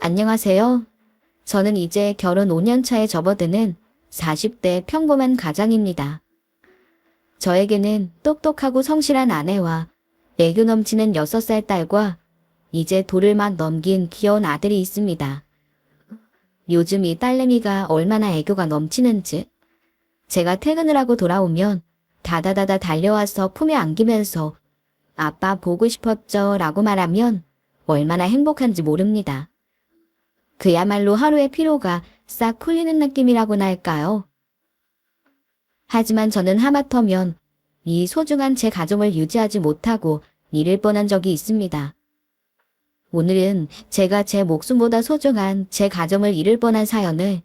안녕하세요. 저는 이제 결혼 5년 차에 접어드는 40대 평범한 가장입니다. 저에게는 똑똑하고 성실한 아내와 애교 넘치는 6살 딸과 이제 돌을 막 넘긴 귀여운 아들이 있습니다. 요즘 이 딸내미가 얼마나 애교가 넘치는지 제가 퇴근을 하고 돌아오면 다다다다 달려와서 품에 안기면서 아빠 보고 싶었죠 라고 말하면 얼마나 행복한지 모릅니다. 그야말로 하루의 피로가 싹 풀리는 느낌이라고나 할까요? 하지만 저는 하마터면 이 소중한 제 가정을 유지하지 못하고 잃을 뻔한 적이 있습니다. 오늘은 제가 제 목숨보다 소중한 제 가정을 잃을 뻔한 사연을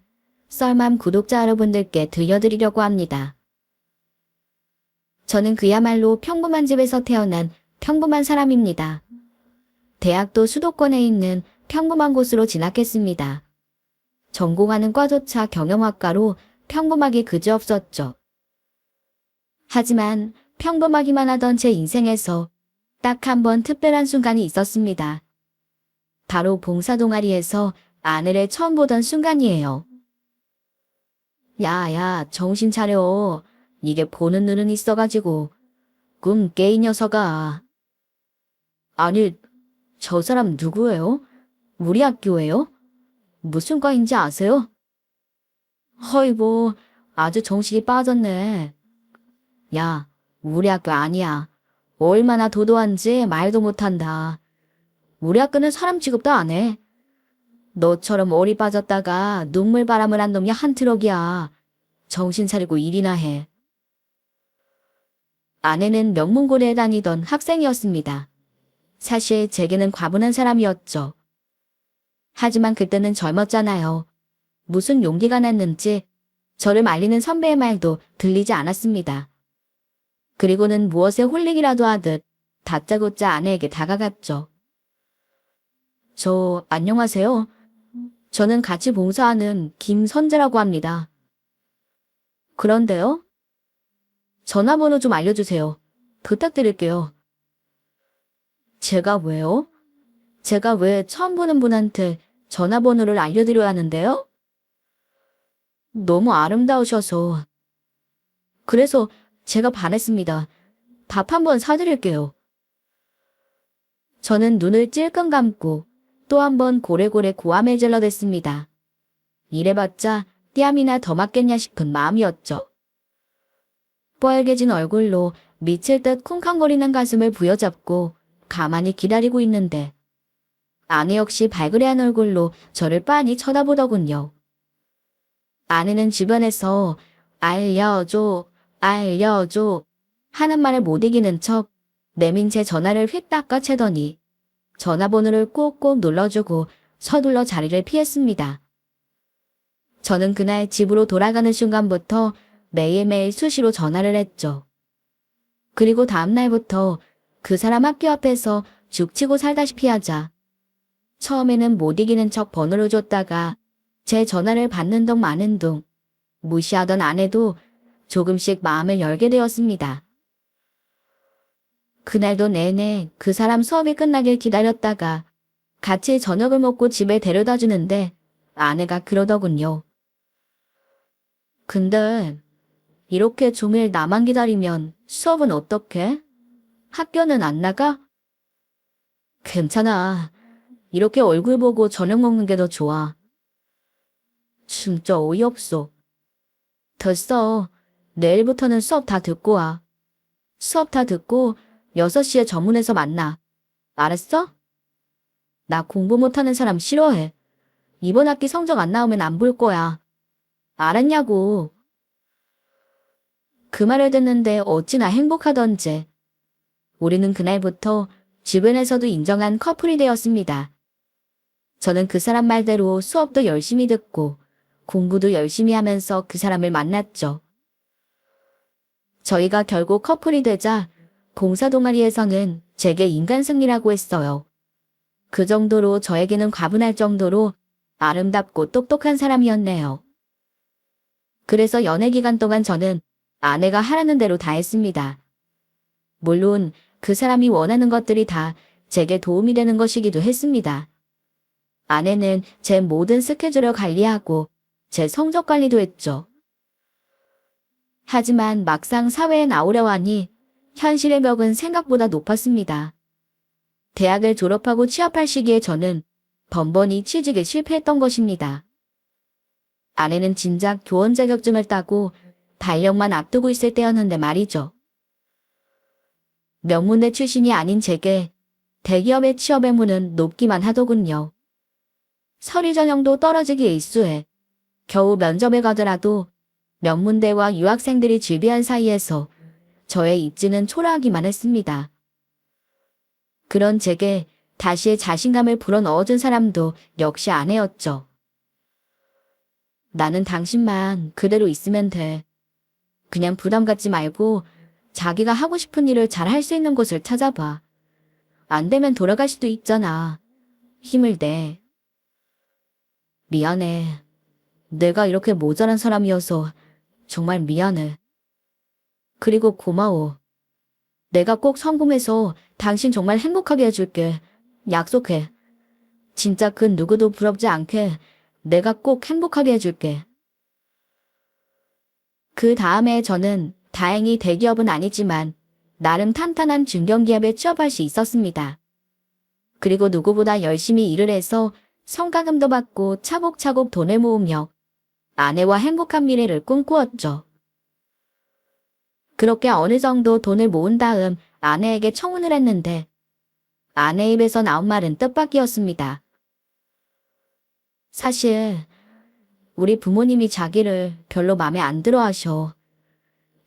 썰맘 구독자 여러분들께 들려드리려고 합니다. 저는 그야말로 평범한 집에서 태어난 평범한 사람입니다. 대학도 수도권에 있는 평범한 곳으로 진학했습니다. 전공하는 과조차 경영학과로 평범하기 그지없었죠. 하지만 평범하기만 하던 제 인생에서 딱 한 번 특별한 순간이 있었습니다. 바로 봉사 동아리에서 아내를 처음 보던 순간이에요. 야야, 정신 차려. 이게 보는 눈은 있어가지고. 꿈 깨 이 녀석아. 아니, 저 사람 누구예요? 우리 학교예요? 무슨 과인지 아세요? 허이고, 아주 정신이 빠졌네. 야, 우리 학교 아니야. 얼마나 도도한지 말도 못한다. 우리 학교는 사람 취급도 안 해. 너처럼 오리 빠졌다가 눈물바람을 한 놈이 한 트럭이야. 정신 차리고 일이나 해. 아내는 명문고대에 다니던 학생이었습니다. 사실 제게는 과분한 사람이었죠. 하지만 그때는 젊었잖아요. 무슨 용기가 났는지 저를 말리는 선배의 말도 들리지 않았습니다. 그리고는 무엇에 홀리기라도 하듯 다짜고짜 아내에게 다가갔죠. 안녕하세요. 저는 같이 봉사하는 김선재라고 합니다. 그런데요? 전화번호 좀 알려주세요. 부탁드릴게요. 제가 왜요? 제가 왜 처음 보는 분한테 전화번호를 알려드려야 하는데요? 너무 아름다우셔서. 그래서 제가 반했습니다. 밥 한번 사드릴게요. 저는 눈을 찔끔 감고 또 한 번 고래고래 고함을 질러댔습니다. 이래봤자 뺨이나 더 맞겠냐 싶은 마음이었죠. 뻘개진 얼굴로 미칠 듯 쿵쾅거리는 가슴을 부여잡고 가만히 기다리고 있는데 아내 역시 발그레한 얼굴로 저를 빤히 쳐다보더군요. 아내는 주변에서 알려줘, 알려줘 하는 말을 못 이기는 척 내민 제 전화를 휙 닦아채더니 전화번호를 꼭꼭 눌러주고 서둘러 자리를 피했습니다. 저는 그날 집으로 돌아가는 순간부터 매일매일 수시로 전화를 했죠. 그리고 다음날부터 그 사람 학교 앞에서 죽치고 살다시피 하자. 처음에는 못 이기는 척 번호를 줬다가 제 전화를 받는 둥 마는 둥 무시하던 아내도 조금씩 마음을 열게 되었습니다. 그날도 내내 그 사람 수업이 끝나길 기다렸다가 같이 저녁을 먹고 집에 데려다 주는데 아내가 그러더군요. 근데 이렇게 종일 나만 기다리면 수업은 어떡해? 학교는 안 나가? 괜찮아. 이렇게 얼굴 보고 저녁 먹는 게 더 좋아. 진짜 어이없어. 됐어. 내일부터는 수업 다 듣고 와. 수업 다 듣고 6시에 정문에서 만나. 알았어? 나 공부 못하는 사람 싫어해. 이번 학기 성적 안 나오면 안 볼 거야. 알았냐고. 그 말을 듣는데 어찌나 행복하던지. 우리는 그날부터 주변에서도 인정한 커플이 되었습니다. 저는 그 사람 말대로 수업도 열심히 듣고 공부도 열심히 하면서 그 사람을 만났죠. 저희가 결국 커플이 되자 봉사 동아리에서는 제게 인간 승리라고 했어요. 그 정도로 저에게는 과분할 정도로 아름답고 똑똑한 사람이었네요. 그래서 연애 기간 동안 저는 아내가 하라는 대로 다 했습니다. 물론 그 사람이 원하는 것들이 다 제게 도움이 되는 것이기도 했습니다. 아내는 제 모든 스케줄을 관리하고 제 성적 관리도 했죠. 하지만 막상 사회에 나오려 하니 현실의 벽은 생각보다 높았습니다. 대학을 졸업하고 취업할 시기에 저는 번번이 취직에 실패했던 것입니다. 아내는 진작 교원 자격증을 따고 달력만 앞두고 있을 때였는데 말이죠. 명문대 출신이 아닌 제게 대기업의 취업의 문은 높기만 하더군요. 서류 전형도 떨어지기 일쑤에 겨우 면접에 가더라도 명문대와 유학생들이 즐비한 사이에서 저의 입지는 초라하기만 했습니다. 그런 제게 다시의 자신감을 불어넣어준 사람도 역시 아내였죠. 나는 당신만 그대로 있으면 돼. 그냥 부담 갖지 말고 자기가 하고 싶은 일을 잘 할 수 있는 곳을 찾아봐. 안 되면 돌아갈 수도 있잖아. 힘을 내. 미안해. 내가 이렇게 모자란 사람이어서 정말 미안해. 그리고 고마워. 내가 꼭 성공해서 당신 정말 행복하게 해줄게. 약속해. 진짜 그 누구도 부럽지 않게 내가 꼭 행복하게 해줄게. 그 다음에 저는 다행히 대기업은 아니지만 나름 탄탄한 중견기업에 취업할 수 있었습니다. 그리고 누구보다 열심히 일을 해서 성과금도 받고 차곡차곡 돈을 모으며 아내와 행복한 미래를 꿈꾸었죠. 그렇게 어느 정도 돈을 모은 다음 아내에게 청혼을 했는데 아내 입에서 나온 말은 뜻밖이었습니다. 사실 우리 부모님이 자기를 별로 마음에 안 들어 하셔.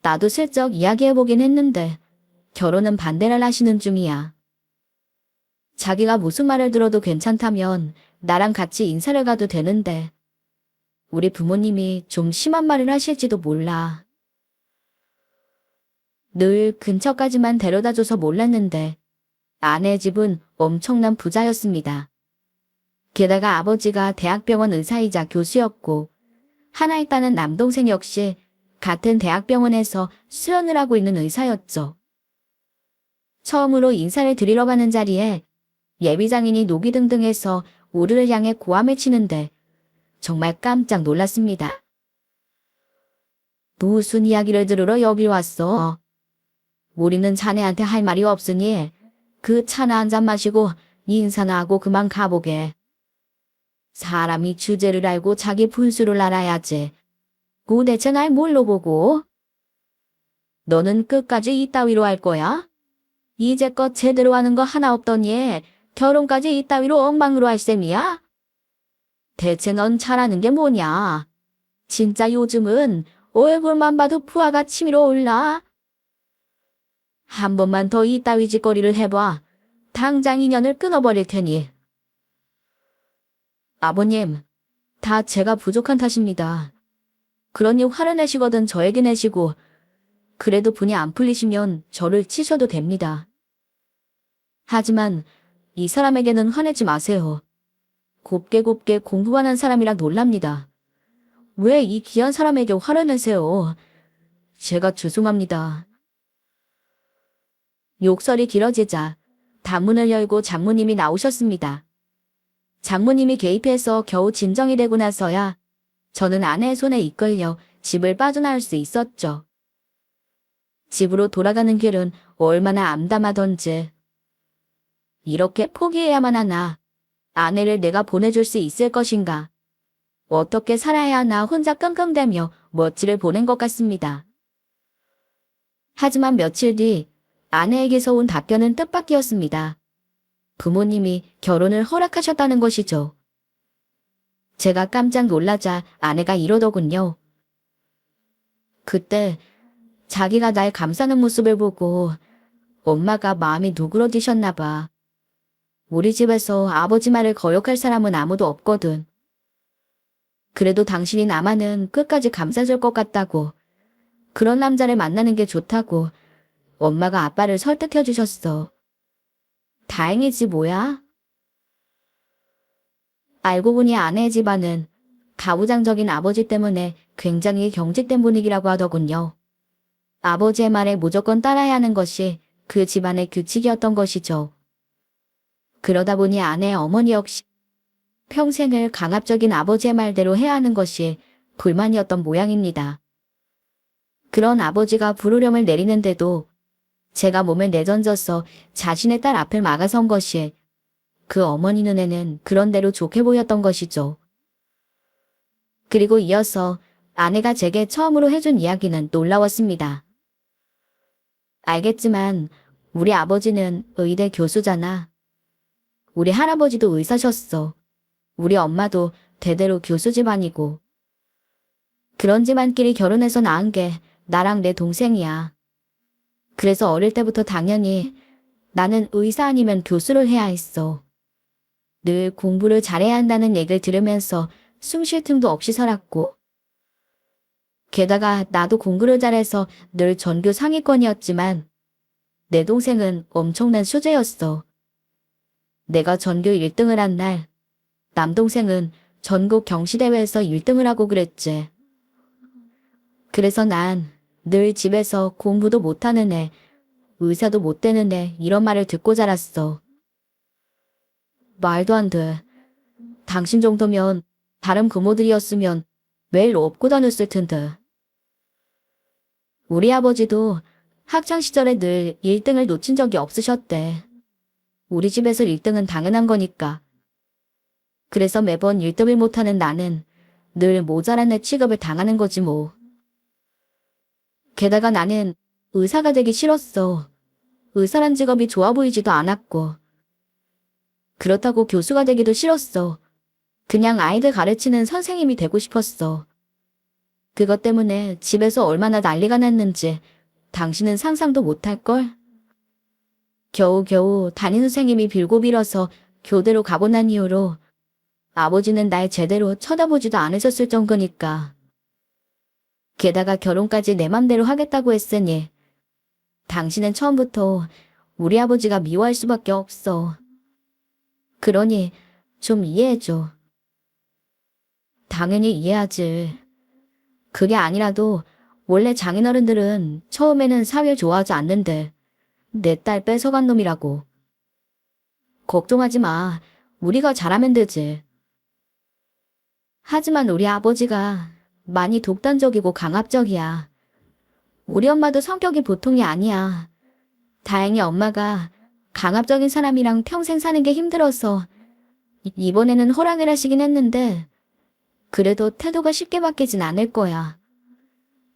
나도 슬쩍 이야기해보긴 했는데 결혼은 반대를 하시는 중이야. 자기가 무슨 말을 들어도 괜찮다면 나랑 같이 인사를 가도 되는데 우리 부모님이 좀 심한 말을 하실지도 몰라. 늘 근처까지만 데려다줘서 몰랐는데 아내 집은 엄청난 부자였습니다. 게다가 아버지가 대학병원 의사이자 교수였고 하나 있다는 남동생 역시 같은 대학병원에서 수련을 하고 있는 의사였죠. 처음으로 인사를 드리러 가는 자리에 예비장인이 노기등등해서 우리를 향해 고함을 치는데 정말 깜짝 놀랐습니다. 무슨 이야기를 들으러 여기 왔어? 우리는 자네한테 할 말이 없으니 그 차나 한 잔 마시고 인사나 하고 그만 가보게. 사람이 주제를 알고 자기 분수를 알아야지. 도대체 날 뭘로 보고? 너는 끝까지 이따위로 할 거야? 이제껏 제대로 하는 거 하나 없더니 결혼까지 이따위로 엉망으로 할 셈이야? 대체 넌 잘하는 게 뭐냐? 진짜 요즘은 얼굴만 봐도 부하가 치밀어 올라. 한 번만 더 이따위 짓거리를 해봐. 당장 인연을 끊어버릴 테니. 아버님, 다 제가 부족한 탓입니다. 그러니 화를 내시거든 저에게 내시고 그래도 분이 안 풀리시면 저를 치셔도 됩니다. 하지만 이 사람에게는 화내지 마세요. 곱게 공부하는 사람이라 놀랍니다. 왜 이 귀한 사람에게 화를 내세요? 제가 죄송합니다. 욕설이 길어지자 단문을 열고 장모님이 나오셨습니다. 장모님이 개입해서 겨우 진정이 되고 나서야 저는 아내의 손에 이끌려 집을 빠져나올 수 있었죠. 집으로 돌아가는 길은 얼마나 암담하던지. 이렇게 포기해야만 하나? 아내를 내가 보내줄 수 있을 것인가? 어떻게 살아야 하나 혼자 끙끙대며 멋지를 보낸 것 같습니다. 하지만 며칠 뒤 아내에게서 온 답변은 뜻밖이었습니다. 부모님이 결혼을 허락하셨다는 것이죠. 제가 깜짝 놀라자 아내가 이러더군요. 그때 자기가 날 감싸는 모습을 보고 엄마가 마음이 누그러지셨나 봐. 우리 집에서 아버지 말을 거역할 사람은 아무도 없거든. 그래도 당신이 나만은 끝까지 감싸줄 것 같다고, 그런 남자를 만나는 게 좋다고 엄마가 아빠를 설득해 주셨어. 다행이지 뭐야? 알고 보니 아내의 집안은 가부장적인 아버지 때문에 굉장히 경직된 분위기라고 하더군요. 아버지의 말에 무조건 따라야 하는 것이 그 집안의 규칙이었던 것이죠. 그러다 보니 아내 어머니 역시 평생을 강압적인 아버지의 말대로 해야 하는 것이 불만이었던 모양입니다. 그런 아버지가 불호령을 내리는데도 제가 몸을 내던져서 자신의 딸 앞을 막아선 것이 그 어머니 눈에는 그런대로 좋게 보였던 것이죠. 그리고 이어서 아내가 제게 처음으로 해준 이야기는 놀라웠습니다. 알겠지만 우리 아버지는 의대 교수잖아. 우리 할아버지도 의사셨어. 우리 엄마도 대대로 교수 집안이고. 그런 집안끼리 결혼해서 낳은 게 나랑 내 동생이야. 그래서 어릴 때부터 당연히 나는 의사 아니면 교수를 해야 했어. 늘 공부를 잘해야 한다는 얘기를 들으면서 숨 쉴 틈도 없이 살았고. 게다가 나도 공부를 잘해서 늘 전교 상위권이었지만 내 동생은 엄청난 수재였어. 내가 전교 1등을 한 날 남동생은 전국 경시대회에서 1등을 하고 그랬지. 그래서 난 늘 집에서 공부도 못하는 애, 의사도 못 되는 애 이런 말을 듣고 자랐어. 말도 안 돼. 당신 정도면 다른 부모들이었으면 매일 업고 다녔을 텐데. 우리 아버지도 학창시절에 늘 1등을 놓친 적이 없으셨대. 우리 집에서 1등은 당연한 거니까. 그래서 매번 1등을 못하는 나는 늘 모자란 애 취급을 당하는 거지 뭐. 게다가 나는 의사가 되기 싫었어. 의사란 직업이 좋아 보이지도 않았고. 그렇다고 교수가 되기도 싫었어. 그냥 아이들 가르치는 선생님이 되고 싶었어. 그것 때문에 집에서 얼마나 난리가 났는지 당신은 상상도 못할걸? 겨우겨우 담임선생님이 빌고 빌어서 교대로 가고 난 이후로 아버지는 날 제대로 쳐다보지도 않으셨을 정도니까. 게다가 결혼까지 내 맘대로 하겠다고 했으니 당신은 처음부터 우리 아버지가 미워할 수밖에 없어. 그러니 좀 이해해줘. 당연히 이해하지. 그게 아니라도 원래 장인어른들은 처음에는 사위를 좋아하지 않는데 내 딸 뺏어간 놈이라고. 걱정하지 마. 우리가 잘하면 되지. 하지만 우리 아버지가 많이 독단적이고 강압적이야. 우리 엄마도 성격이 보통이 아니야. 다행히 엄마가 강압적인 사람이랑 평생 사는 게 힘들어서 이번에는 허락을 하시긴 했는데 그래도 태도가 쉽게 바뀌진 않을 거야.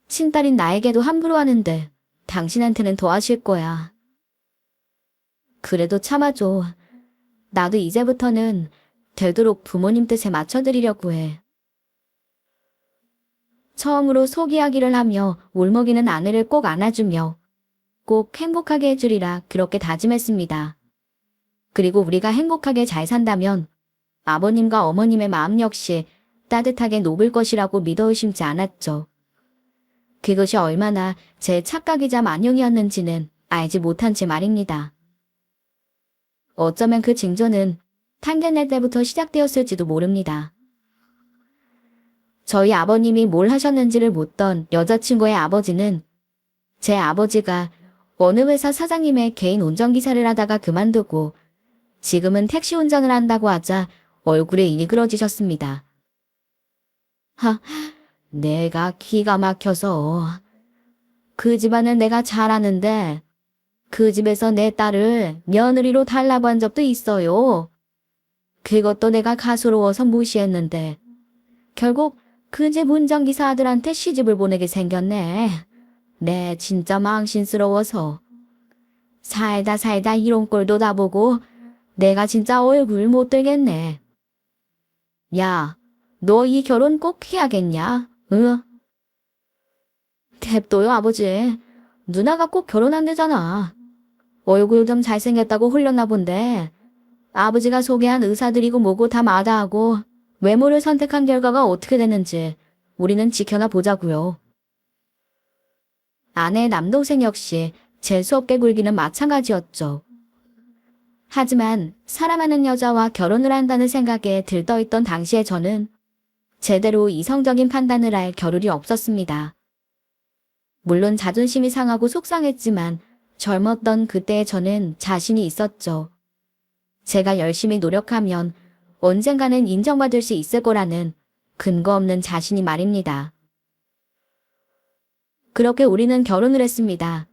친딸인 나에게도 함부로 하는데 당신한테는 더 하실 거야. 그래도 참아줘. 나도 이제부터는 되도록 부모님 뜻에 맞춰드리려고 해. 처음으로 속 이야기를 하며 울먹이는 아내를 꼭 안아주며 꼭 행복하게 해주리라 그렇게 다짐했습니다. 그리고 우리가 행복하게 잘 산다면 아버님과 어머님의 마음 역시 따뜻하게 녹을 것이라고 믿어 의심치 않았죠. 그것이 얼마나 제 착각이자 만용이었는지는 알지 못한 채 말입니다. 어쩌면 그 징조는 탄견낼 때부터 시작되었을지도 모릅니다. 저희 아버님이 뭘 하셨는지를 묻던 여자친구의 아버지는 제 아버지가 어느 회사 사장님의 개인 운전기사를 하다가 그만두고 지금은 택시 운전을 한다고 하자 얼굴에 일그러지셨습니다. 내가 기가 막혀서. 그 집안은 내가 잘 아는데 그 집에서 내 딸을 며느리로 달라고 한 적도 있어요. 그것도 내가 가소로워서 무시했는데 결국 그 집 운전기사 아들한테 시집을 보내게 생겼네. 네, 진짜 망신스러워서. 살다 이런 꼴도 다 보고 내가 진짜 얼굴 못 들겠네. 야, 너 이 결혼 꼭 해야겠냐? 응? 냅둬요, 아버지. 누나가 꼭 결혼한대잖아. 얼굴 좀 잘생겼다고 홀렸나 본데 아버지가 소개한 의사들이고 뭐고 다 마다하고 외모를 선택한 결과가 어떻게 됐는지 우리는 지켜나 보자고요. 아내 남동생 역시 재수없게 굴기는 마찬가지였죠. 하지만 사랑하는 여자와 결혼을 한다는 생각에 들떠있던 당시에 저는 제대로 이성적인 판단을 할 겨를이 없었습니다. 물론 자존심이 상하고 속상했지만 젊었던 그때의 저는 자신이 있었죠. 제가 열심히 노력하면 언젠가는 인정받을 수 있을 거라는 근거 없는 자신이 말입니다. 그렇게 우리는 결혼을 했습니다.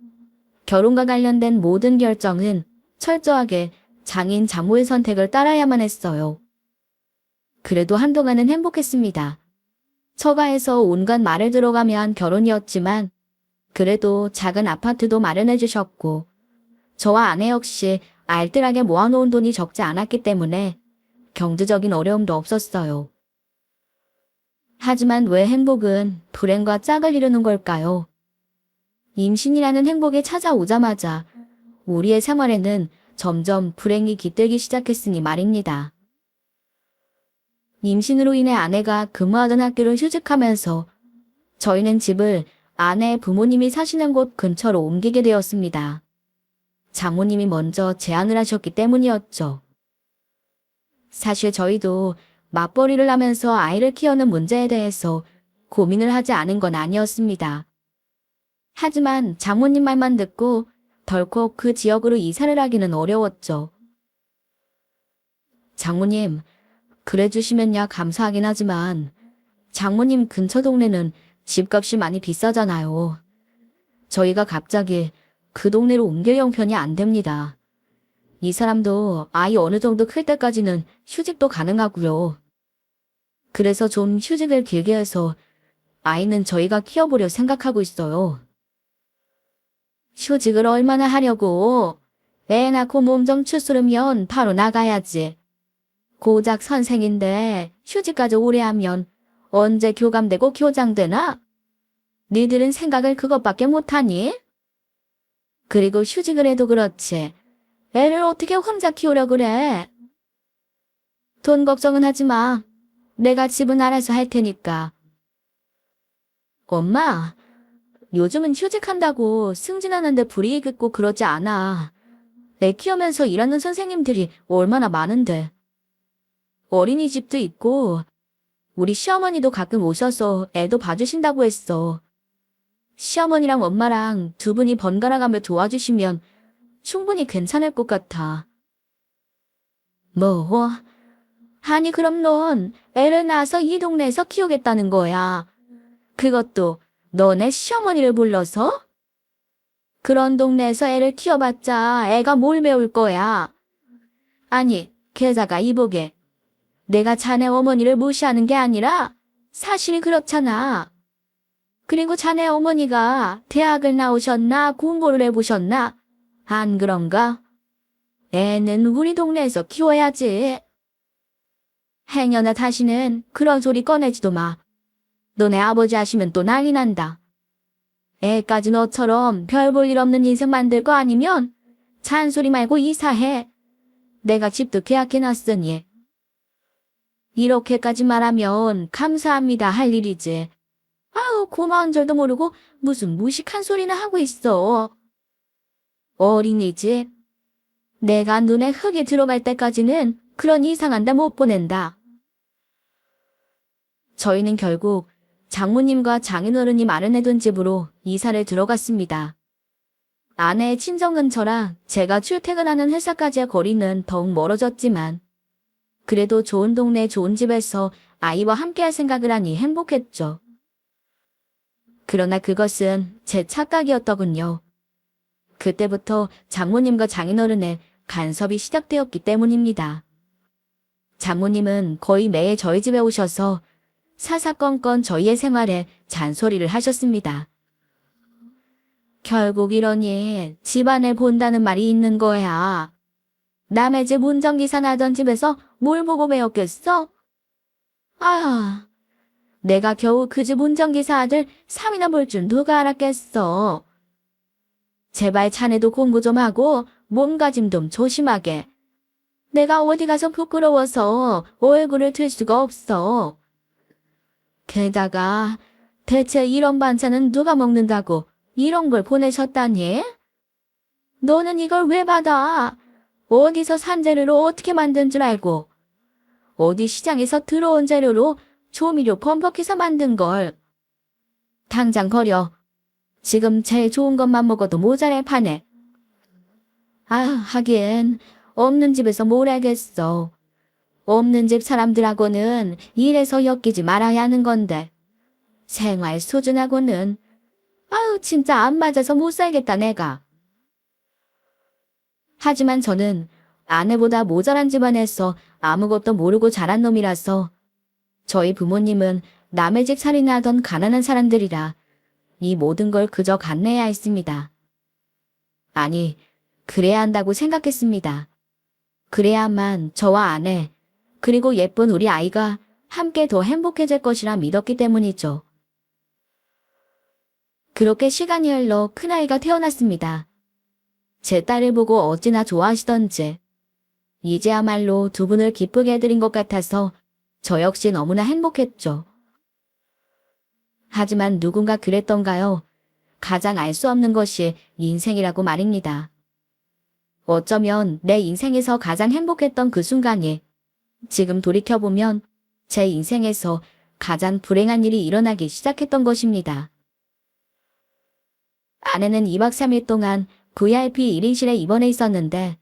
결혼과 관련된 모든 결정은 철저하게 장인 장모의 선택을 따라야만 했어요. 그래도 한동안은 행복했습니다. 처가에서 온갖 말을 들어가며 결혼이었지만 그래도 작은 아파트도 마련해 주셨고 저와 아내 역시 알뜰하게 모아놓은 돈이 적지 않았기 때문에 경제적인 어려움도 없었어요. 하지만 왜 행복은 불행과 짝을 이루는 걸까요? 임신이라는 행복이 찾아오자마자 우리의 생활에는 점점 불행이 깃들기 시작했으니 말입니다. 임신으로 인해 아내가 근무하던 학교를 휴직하면서 저희는 집을 아내의 부모님이 사시는 곳 근처로 옮기게 되었습니다. 장모님이 먼저 제안을 하셨기 때문이었죠. 사실 저희도 맞벌이를 하면서 아이를 키우는 문제에 대해서 고민을 하지 않은 건 아니었습니다. 하지만 장모님 말만 듣고 덜컥 그 지역으로 이사를 하기는 어려웠죠. 장모님, 그래 주시면야 감사하긴 하지만 장모님 근처 동네는 집값이 많이 비싸잖아요. 저희가 갑자기 그 동네로 옮길 형편이 안 됩니다. 이 사람도 아이 어느 정도 클 때까지는 휴직도 가능하고요. 그래서 좀 휴직을 길게 해서 아이는 저희가 키워보려 생각하고 있어요. 휴직을 얼마나 하려고? 애 낳고 몸 좀 추스르면 바로 나가야지. 고작 선생인데 휴직까지 오래 하면 언제 교감되고 교장되나? 니들은 생각을 그것밖에 못하니? 그리고 휴직을 해도 그렇지. 애를 어떻게 혼자 키우려 그래? 돈 걱정은 하지 마. 내가 집은 알아서 할 테니까. 엄마, 요즘은 휴직한다고 승진하는데 불이익 있고 그러지 않아. 애 키우면서 일하는 선생님들이 얼마나 많은데. 어린이집도 있고 우리 시어머니도 가끔 오셔서 애도 봐주신다고 했어. 시어머니랑 엄마랑 두 분이 번갈아가며 도와주시면 충분히 괜찮을 것 같아. 뭐? 아니 그럼 넌 애를 낳아서 이 동네에서 키우겠다는 거야. 그것도 너네 시어머니를 불러서? 그런 동네에서 애를 키워봤자 애가 뭘 배울 거야. 아니 게다가 이보게. 내가 자네 어머니를 무시하는 게 아니라 사실이 그렇잖아. 그리고 자네 어머니가 대학을 나오셨나 공부를 해보셨나? 안 그런가? 애는 우리 동네에서 키워야지. 행여나 다시는 그런 소리 꺼내지도 마. 너네 아버지 하시면 또 난리 난다. 애까지 너처럼 별 볼 일 없는 인생 만들 거 아니면 잔소리 말고 이사해. 내가 집도 계약해놨으니. 이렇게까지 말하면 감사합니다 할 일이지. 아우 고마운 줄도 모르고 무슨 무식한 소리나 하고 있어. 어린이집. 내가 눈에 흙이 들어갈 때까지는 그런 이상한 데 못 보낸다. 저희는 결국 장모님과 장인어른이 마련해둔 집으로 이사를 들어갔습니다. 아내의 친정 근처라 제가 출퇴근하는 회사까지의 거리는 더욱 멀어졌지만 그래도 좋은 동네 좋은 집에서 아이와 함께할 생각을 하니 행복했죠. 그러나 그것은 제 착각이었더군요. 그때부터 장모님과 장인어른의 간섭이 시작되었기 때문입니다. 장모님은 거의 매일 저희 집에 오셔서 사사건건 저희의 생활에 잔소리를 하셨습니다. 결국 이러니 집안을 본다는 말이 있는 거야. 남의 집 운전기사 나던 집에서 뭘 보고 배웠겠어? 아, 내가 겨우 그 집 운전기사 아들 3이나 볼 줄 누가 알았겠어. 제발 자네도 공부 좀 하고 몸가짐 좀 조심하게. 내가 어디 가서 부끄러워서 얼굴을 들 수가 없어. 게다가 대체 이런 반찬은 누가 먹는다고 이런 걸 보내셨다니? 너는 이걸 왜 받아? 어디서 산 재료로 어떻게 만든 줄 알고? 어디 시장에서 들어온 재료로 조미료 범벅해서 만든 걸. 당장 버려. 지금 제일 좋은 것만 먹어도 모자랄 판에. 아, 하긴 없는 집에서 뭘 하겠어. 없는 집 사람들하고는 일해서 엮이지 말아야 하는 건데. 생활 수준하고는 아유 진짜 안 맞아서 못 살겠다 내가. 하지만 저는 아내보다 모자란 집안에서 아무것도 모르고 자란 놈이라서 저희 부모님은 남의 집 살이나 하던 가난한 사람들이라 이 모든 걸 그저 감내해야 했습니다. 아니, 그래야 한다고 생각했습니다. 그래야만 저와 아내, 그리고 예쁜 우리 아이가 함께 더 행복해질 것이라 믿었기 때문이죠. 그렇게 시간이 흘러 큰아이가 태어났습니다. 제 딸을 보고 어찌나 좋아하시던지 이제야말로 두 분을 기쁘게 해드린 것 같아서 저 역시 너무나 행복했죠. 하지만 누군가 그랬던가요? 가장 알 수 없는 것이 인생이라고 말입니다. 어쩌면 내 인생에서 가장 행복했던 그 순간이 지금 돌이켜보면 제 인생에서 가장 불행한 일이 일어나기 시작했던 것입니다. 아내는 2박 3일 동안 VIP 1인실에 입원해 있었는데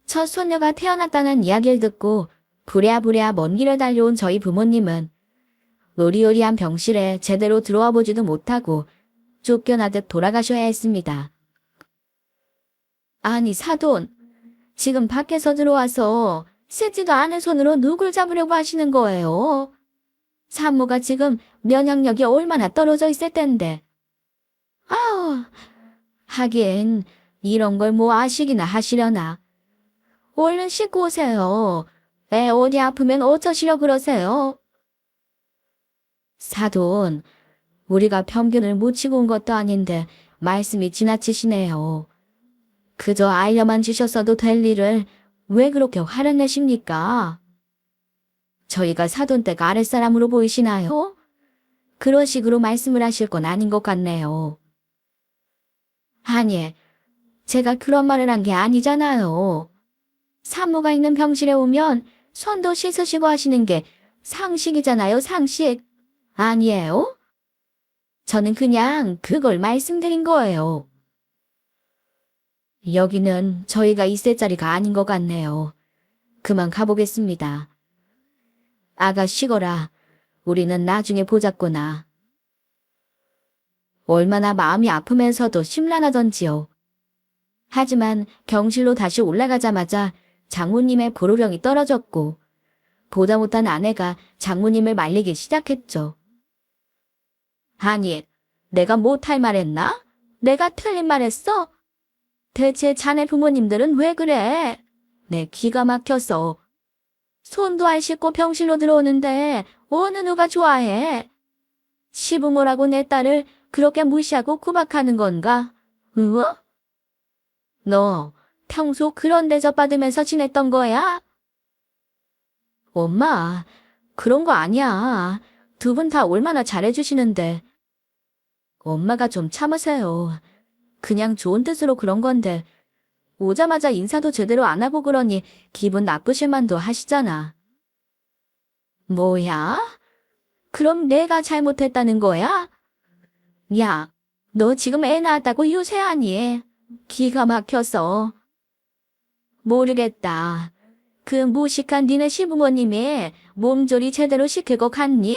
첫 손녀가 태어났다는 이야기를 듣고 부랴부랴 먼 길을 달려온 저희 부모님은 으리으리한 병실에 제대로 들어와 보지도 못하고 쫓겨나듯 돌아가셔야 했습니다. 아니 사돈, 지금 밖에서 들어와서 씻지도 않은 손으로 누굴 잡으려고 하시는 거예요? 산모가 지금 면역력이 얼마나 떨어져 있을 텐데. 아우, 하긴 이런 걸 뭐 아시기나 하시려나. 얼른 씻고 오세요. 애 어디 아프면 어쩌시려 그러세요? 사돈, 우리가 편견을 묻히고 온 것도 아닌데 말씀이 지나치시네요. 그저 알려만 주셨어도 될 일을 왜 그렇게 화를 내십니까? 저희가 사돈댁 아랫사람으로 보이시나요? 그런 식으로 말씀을 하실 건 아닌 것 같네요. 아니, 제가 그런 말을 한 게 아니잖아요. 산모가 있는 병실에 오면 손도 씻으시고 하시는 게 상식이잖아요, 상식. 아니에요? 저는 그냥 그걸 말씀드린 거예요. 여기는 저희가 있을 자리가 아닌 것 같네요. 그만 가보겠습니다. 아가 쉬거라. 우리는 나중에 보자꾸나. 얼마나 마음이 아프면서도 심란하던지요. 하지만 경실로 다시 올라가자마자 장모님의 보로령이 떨어졌고 보다 못한 아내가 장모님을 말리기 시작했죠. 아니, 내가 못할 말했나? 내가 틀린 말했어? 대체 자네 부모님들은 왜 그래? 내 기가 막혀서. 손도 안 씻고 병실로 들어오는데 어느 누가 좋아해? 시부모라고 내 딸을 그렇게 무시하고 구박하는 건가? 으어? 너 평소 그런 대접받으면서 지냈던 거야? 엄마, 그런 거 아니야. 두 분 다 얼마나 잘해주시는데. 엄마가 좀 참으세요. 그냥 좋은 뜻으로 그런 건데 오자마자 인사도 제대로 안 하고 그러니 기분 나쁘실 만도 하시잖아. 뭐야? 그럼 내가 잘못했다는 거야? 야, 너 지금 애 낳았다고 유세하니? 기가 막혀서. 모르겠다. 그 무식한 니네 시부모님이 몸조리 제대로 시키고 갔니?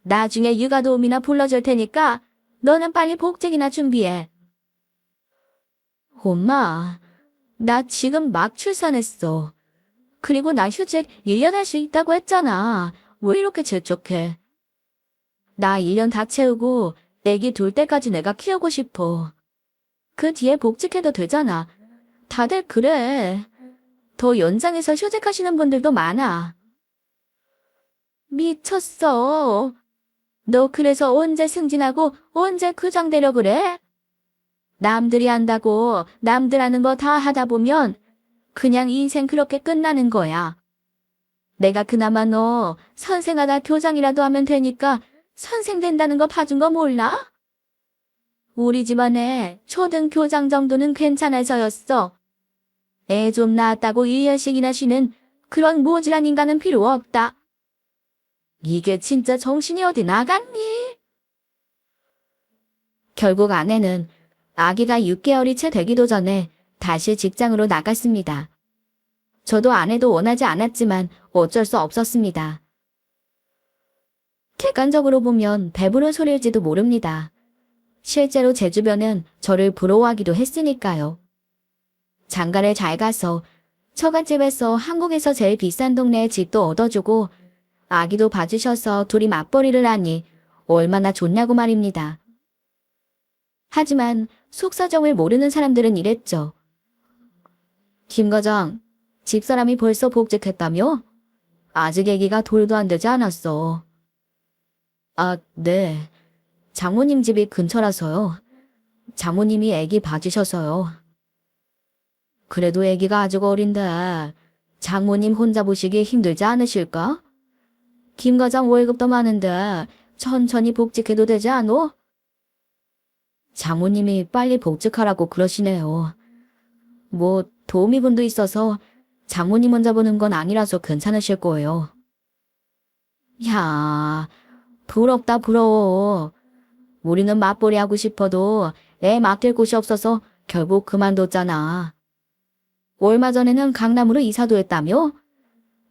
나중에 육아도우미나 불러줄 테니까 너는 빨리 복직이나 준비해. 엄마, 나 지금 막 출산했어. 그리고 나 휴직 1년 할 수 있다고 했잖아. 왜 이렇게 재촉해? 나 1년 다 채우고 애기 둘 때까지 내가 키우고 싶어. 그 뒤에 복직해도 되잖아. 다들 그래. 더 연장해서 휴직하시는 분들도 많아. 미쳤어. 너 그래서 언제 승진하고 언제 구장되려 그래? 남들이 한다고 남들 하는 거 다 하다 보면 그냥 인생 그렇게 끝나는 거야. 내가 그나마 너 선생하다 교장이라도 하면 되니까 선생 된다는 거 봐준 거 몰라? 우리 집안에 초등 교장 정도는 괜찮아서였어. 애 좀 낳았다고 1년씩이나 쉬는 그런 모질한 인간은 필요 없다. 이게 진짜 정신이 어디 나갔니? 결국 아내는 아기가 6개월이 채 되기도 전에 다시 직장으로 나갔습니다. 저도 아내도 원하지 않았지만 어쩔 수 없었습니다. 객관적으로 보면 배부른 소리일지도 모릅니다. 실제로 제 주변은 저를 부러워하기도 했으니까요. 장가를 잘 가서 처갓집에서 한국에서 제일 비싼 동네에 집도 얻어주고 아기도 봐주셔서 둘이 맞벌이를 하니 얼마나 좋냐고 말입니다. 하지만 속사정을 모르는 사람들은 이랬죠. 김 과장, 집사람이 벌써 복직했다며? 아직 아기가 돌도 안 되지 않았어. 아, 네. 장모님 집이 근처라서요. 장모님이 아기 봐주셔서요. 그래도 아기가 아직 어린데 장모님 혼자 보시기 힘들지 않으실까? 김 과장 월급도 많은데 천천히 복직해도 되지 않어? 장모님이 빨리 복직하라고 그러시네요. 뭐 도우미분도 있어서 장모님 혼자 보는 건 아니라서 괜찮으실 거예요. 야, 부럽다 부러워. 우리는 맞벌이 하고 싶어도 애 맡길 곳이 없어서 결국 그만뒀잖아. 얼마 전에는 강남으로 이사도 했다며?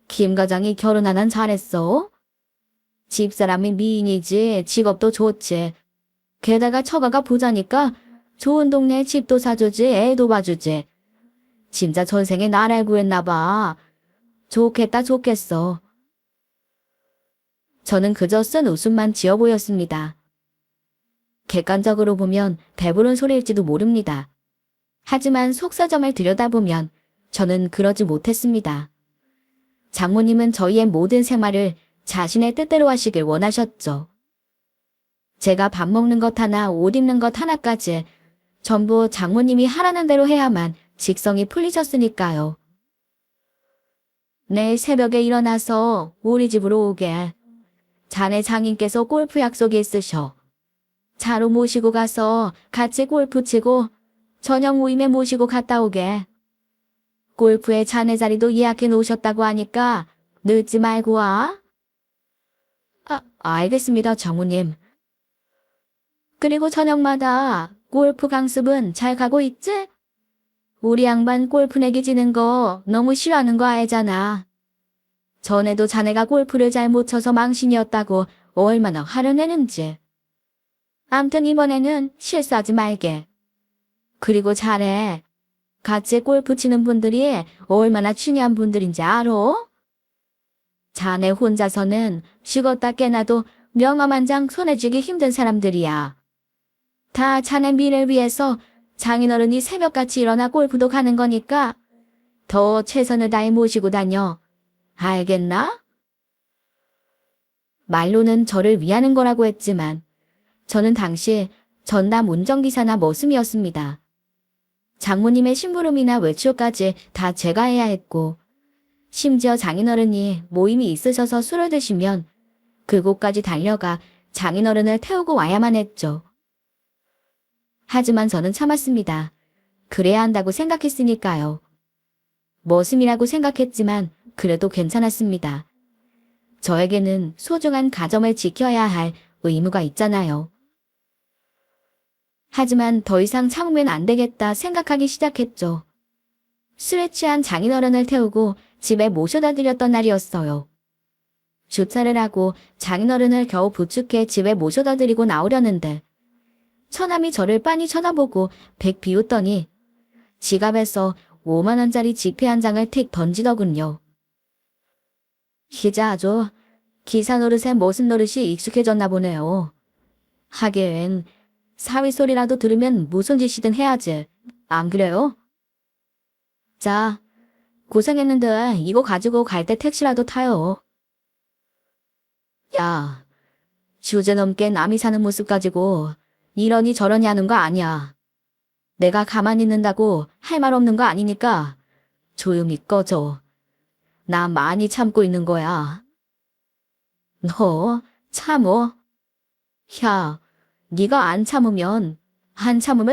김 과장이 결혼 안 한 잘했어? 집사람이 미인이지 직업도 좋지. 게다가 처가가 부자니까 좋은 동네에 집도 사주지 애도 봐주지. 진짜 전생에 나를 구했나 봐. 좋겠다 좋겠어. 저는 그저 쓴 웃음만 지어 보였습니다. 객관적으로 보면 배부른 소리일지도 모릅니다. 하지만 속사정을 들여다보면 저는 그러지 못했습니다. 장모님은 저희의 모든 생활을 자신의 뜻대로 하시길 원하셨죠. 제가 밥 먹는 것 하나, 옷 입는 것 하나까지 전부 장모님이 하라는 대로 해야만 직성이 풀리셨으니까요. 내일 새벽에 일어나서 우리 집으로 오게. 자네 장인께서 골프 약속이 있으셔. 차로 모시고 가서 같이 골프 치고 저녁 모임에 모시고 갔다 오게. 골프에 자네 자리도 예약해 놓으셨다고 하니까 늦지 말고 와. 알겠습니다, 장모님. 그리고 저녁마다 골프 강습은 잘 가고 있지? 우리 양반 골프 내기 지는 거 너무 싫어하는 거 알잖아. 전에도 자네가 골프를 잘 못 쳐서 망신이었다고 얼마나 화를 내는지. 암튼 이번에는 실수하지 말게. 그리고 잘해. 같이 골프 치는 분들이 얼마나 중요한 분들인지 알아? 자네 혼자서는 죽었다 깨나도 명함 한 장 손에 쥐기 힘든 사람들이야. 다 자네 미래를 위해서 장인어른이 새벽같이 일어나 골프도 가는 거니까 더 최선을 다해 모시고 다녀. 알겠나? 말로는 저를 위하는 거라고 했지만 저는 당시 전남 운전기사나 머슴이었습니다. 장모님의 심부름이나 외출까지 다 제가 해야 했고 심지어 장인어른이 모임이 있으셔서 술을 드시면 그곳까지 달려가 장인어른을 태우고 와야만 했죠. 하지만 저는 참았습니다. 그래야 한다고 생각했으니까요. 머슴이라고 생각했지만 그래도 괜찮았습니다. 저에게는 소중한 가정을 지켜야 할 의무가 있잖아요. 하지만 더 이상 참으면 안 되겠다 생각하기 시작했죠. 술에 취한 장인어른을 태우고 집에 모셔다 드렸던 날이었어요. 주차를 하고 장인어른을 겨우 부축해 집에 모셔다 드리고 나오려는데 처남이 저를 빤히 쳐다보고 백 비웃더니 지갑에서 5만 원짜리 지폐 한 장을 틱 던지더군요. 기자 아주 기사 노릇에 머슴 노릇이 익숙해졌나 보네요. 하긴 사위 소리라도 들으면 무슨 짓이든 해야지. 안 그래요? 자, 고생했는데 이거 가지고 갈 때 택시라도 타요. 야, 주제넘게 남이 사는 모습 가지고 이러니 저러니 하는 거 아니야. 내가 가만히 있는다고 할 말 없는 거 아니니까 조용히 꺼져. 나 많이 참고 있는 거야. 너 참어? 야, 네가 안 참으면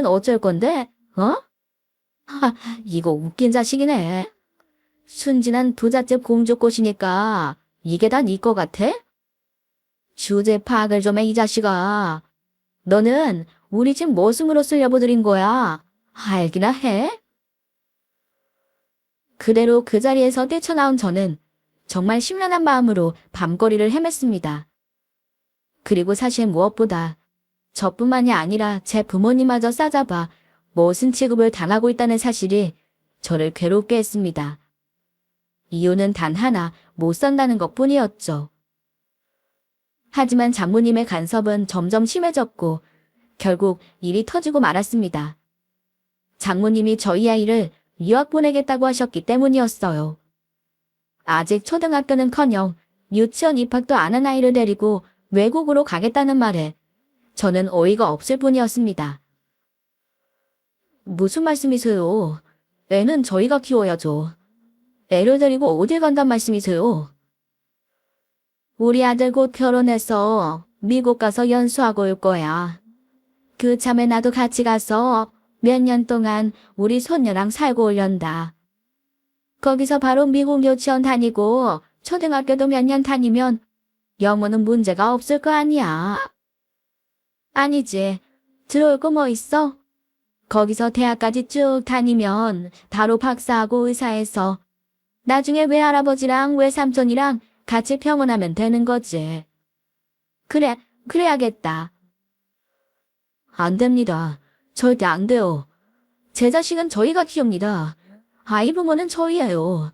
어쩔 건데? 어? 이거 웃긴 자식이네. 순진한 부잣집 공주꽃이니까 이게 다 네 거 같아? 주제 파악을 좀 해, 이 자식아. 너는 우리 집 머슴으로 쓰려고 들인 거야. 알기나 해? 그대로 그 자리에서 뛰쳐나온 저는 정말 심란한 마음으로 밤거리를 헤맸습니다. 그리고 사실 무엇보다 저뿐만이 아니라 제 부모님마저 싸잡아 모순 취급을 당하고 있다는 사실이 저를 괴롭게 했습니다. 이유는 단 하나, 못 산다는 것뿐이었죠. 하지만 장모님의 간섭은 점점 심해졌고 결국 일이 터지고 말았습니다. 장모님이 저희 아이를 유학 보내겠다고 하셨기 때문이었어요. 아직 초등학교는커녕 유치원 입학도 안 한 아이를 데리고 외국으로 가겠다는 말에 저는 어이가 없을 뿐이었습니다. 무슨 말씀이세요? 애는 저희가 키워야죠. 애를 데리고 어딜 간단 말씀이세요? 우리 아들 곧 결혼해서 미국 가서 연수하고 올 거야. 그참에 나도 같이 가서 몇 년 동안 우리 손녀랑 살고 올련다. 거기서 바로 미국 유치원 다니고 초등학교도 몇 년 다니면 영어는 문제가 없을 거 아니야. 아니지. 들어올 거 뭐 있어? 거기서 대학까지 쭉 다니면 바로 박사하고 의사해서 나중에 외할아버지랑 외삼촌이랑 같이 평온하면 되는 거지. 그래, 그래야겠다. 안 됩니다. 절대 안 돼요. 제 자식은 저희가 키웁니다. 아이 부모는 저희예요.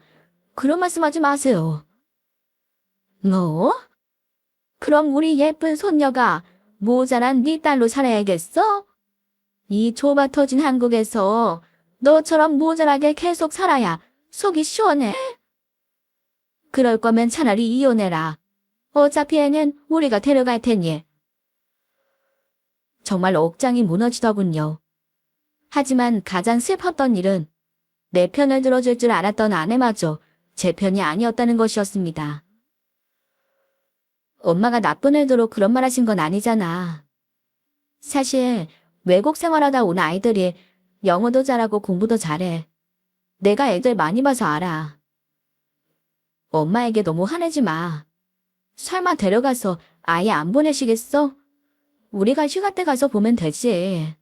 그런 말씀하지 마세요. 뭐? 그럼 우리 예쁜 손녀가 모자란 네 딸로 살아야겠어? 이 좁아 터진 한국에서 너처럼 모자라게 계속 살아야 속이 시원해. 그럴 거면 차라리 이혼해라. 어차피 애는 우리가 데려갈 테니. 정말 억장이 무너지더군요. 하지만 가장 슬펐던 일은 내 편을 들어줄 줄 알았던 아내마저 제 편이 아니었다는 것이었습니다. 엄마가 나쁜 의도로 그런 말 하신 건 아니잖아. 사실 외국 생활하다 온 아이들이 영어도 잘하고 공부도 잘해. 내가 애들 많이 봐서 알아. 엄마에게 너무 화내지 마. 설마 데려가서 아예 안 보내시겠어? 우리가 휴가 때 가서 보면 되지.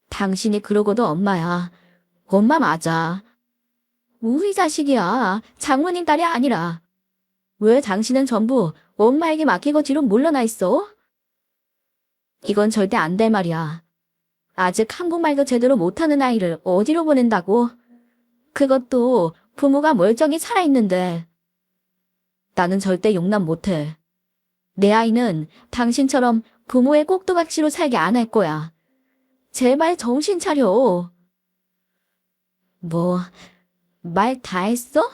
당신이 그러고도 엄마야. 엄마 맞아. 우리 자식이야. 장모님 딸이 아니라. 왜 당신은 전부 엄마에게 맡기고 뒤로 물러나 있어? 이건 절대 안 될 말이야. 아직 한국말도 제대로 못하는 아이를 어디로 보낸다고? 그것도 부모가 멀쩡히 살아있는데. 나는 절대 용납 못해. 내 아이는 당신처럼 부모의 꼭두각시로 살게 안 할 거야. 제발 정신 차려. 뭐, 말 다 했어?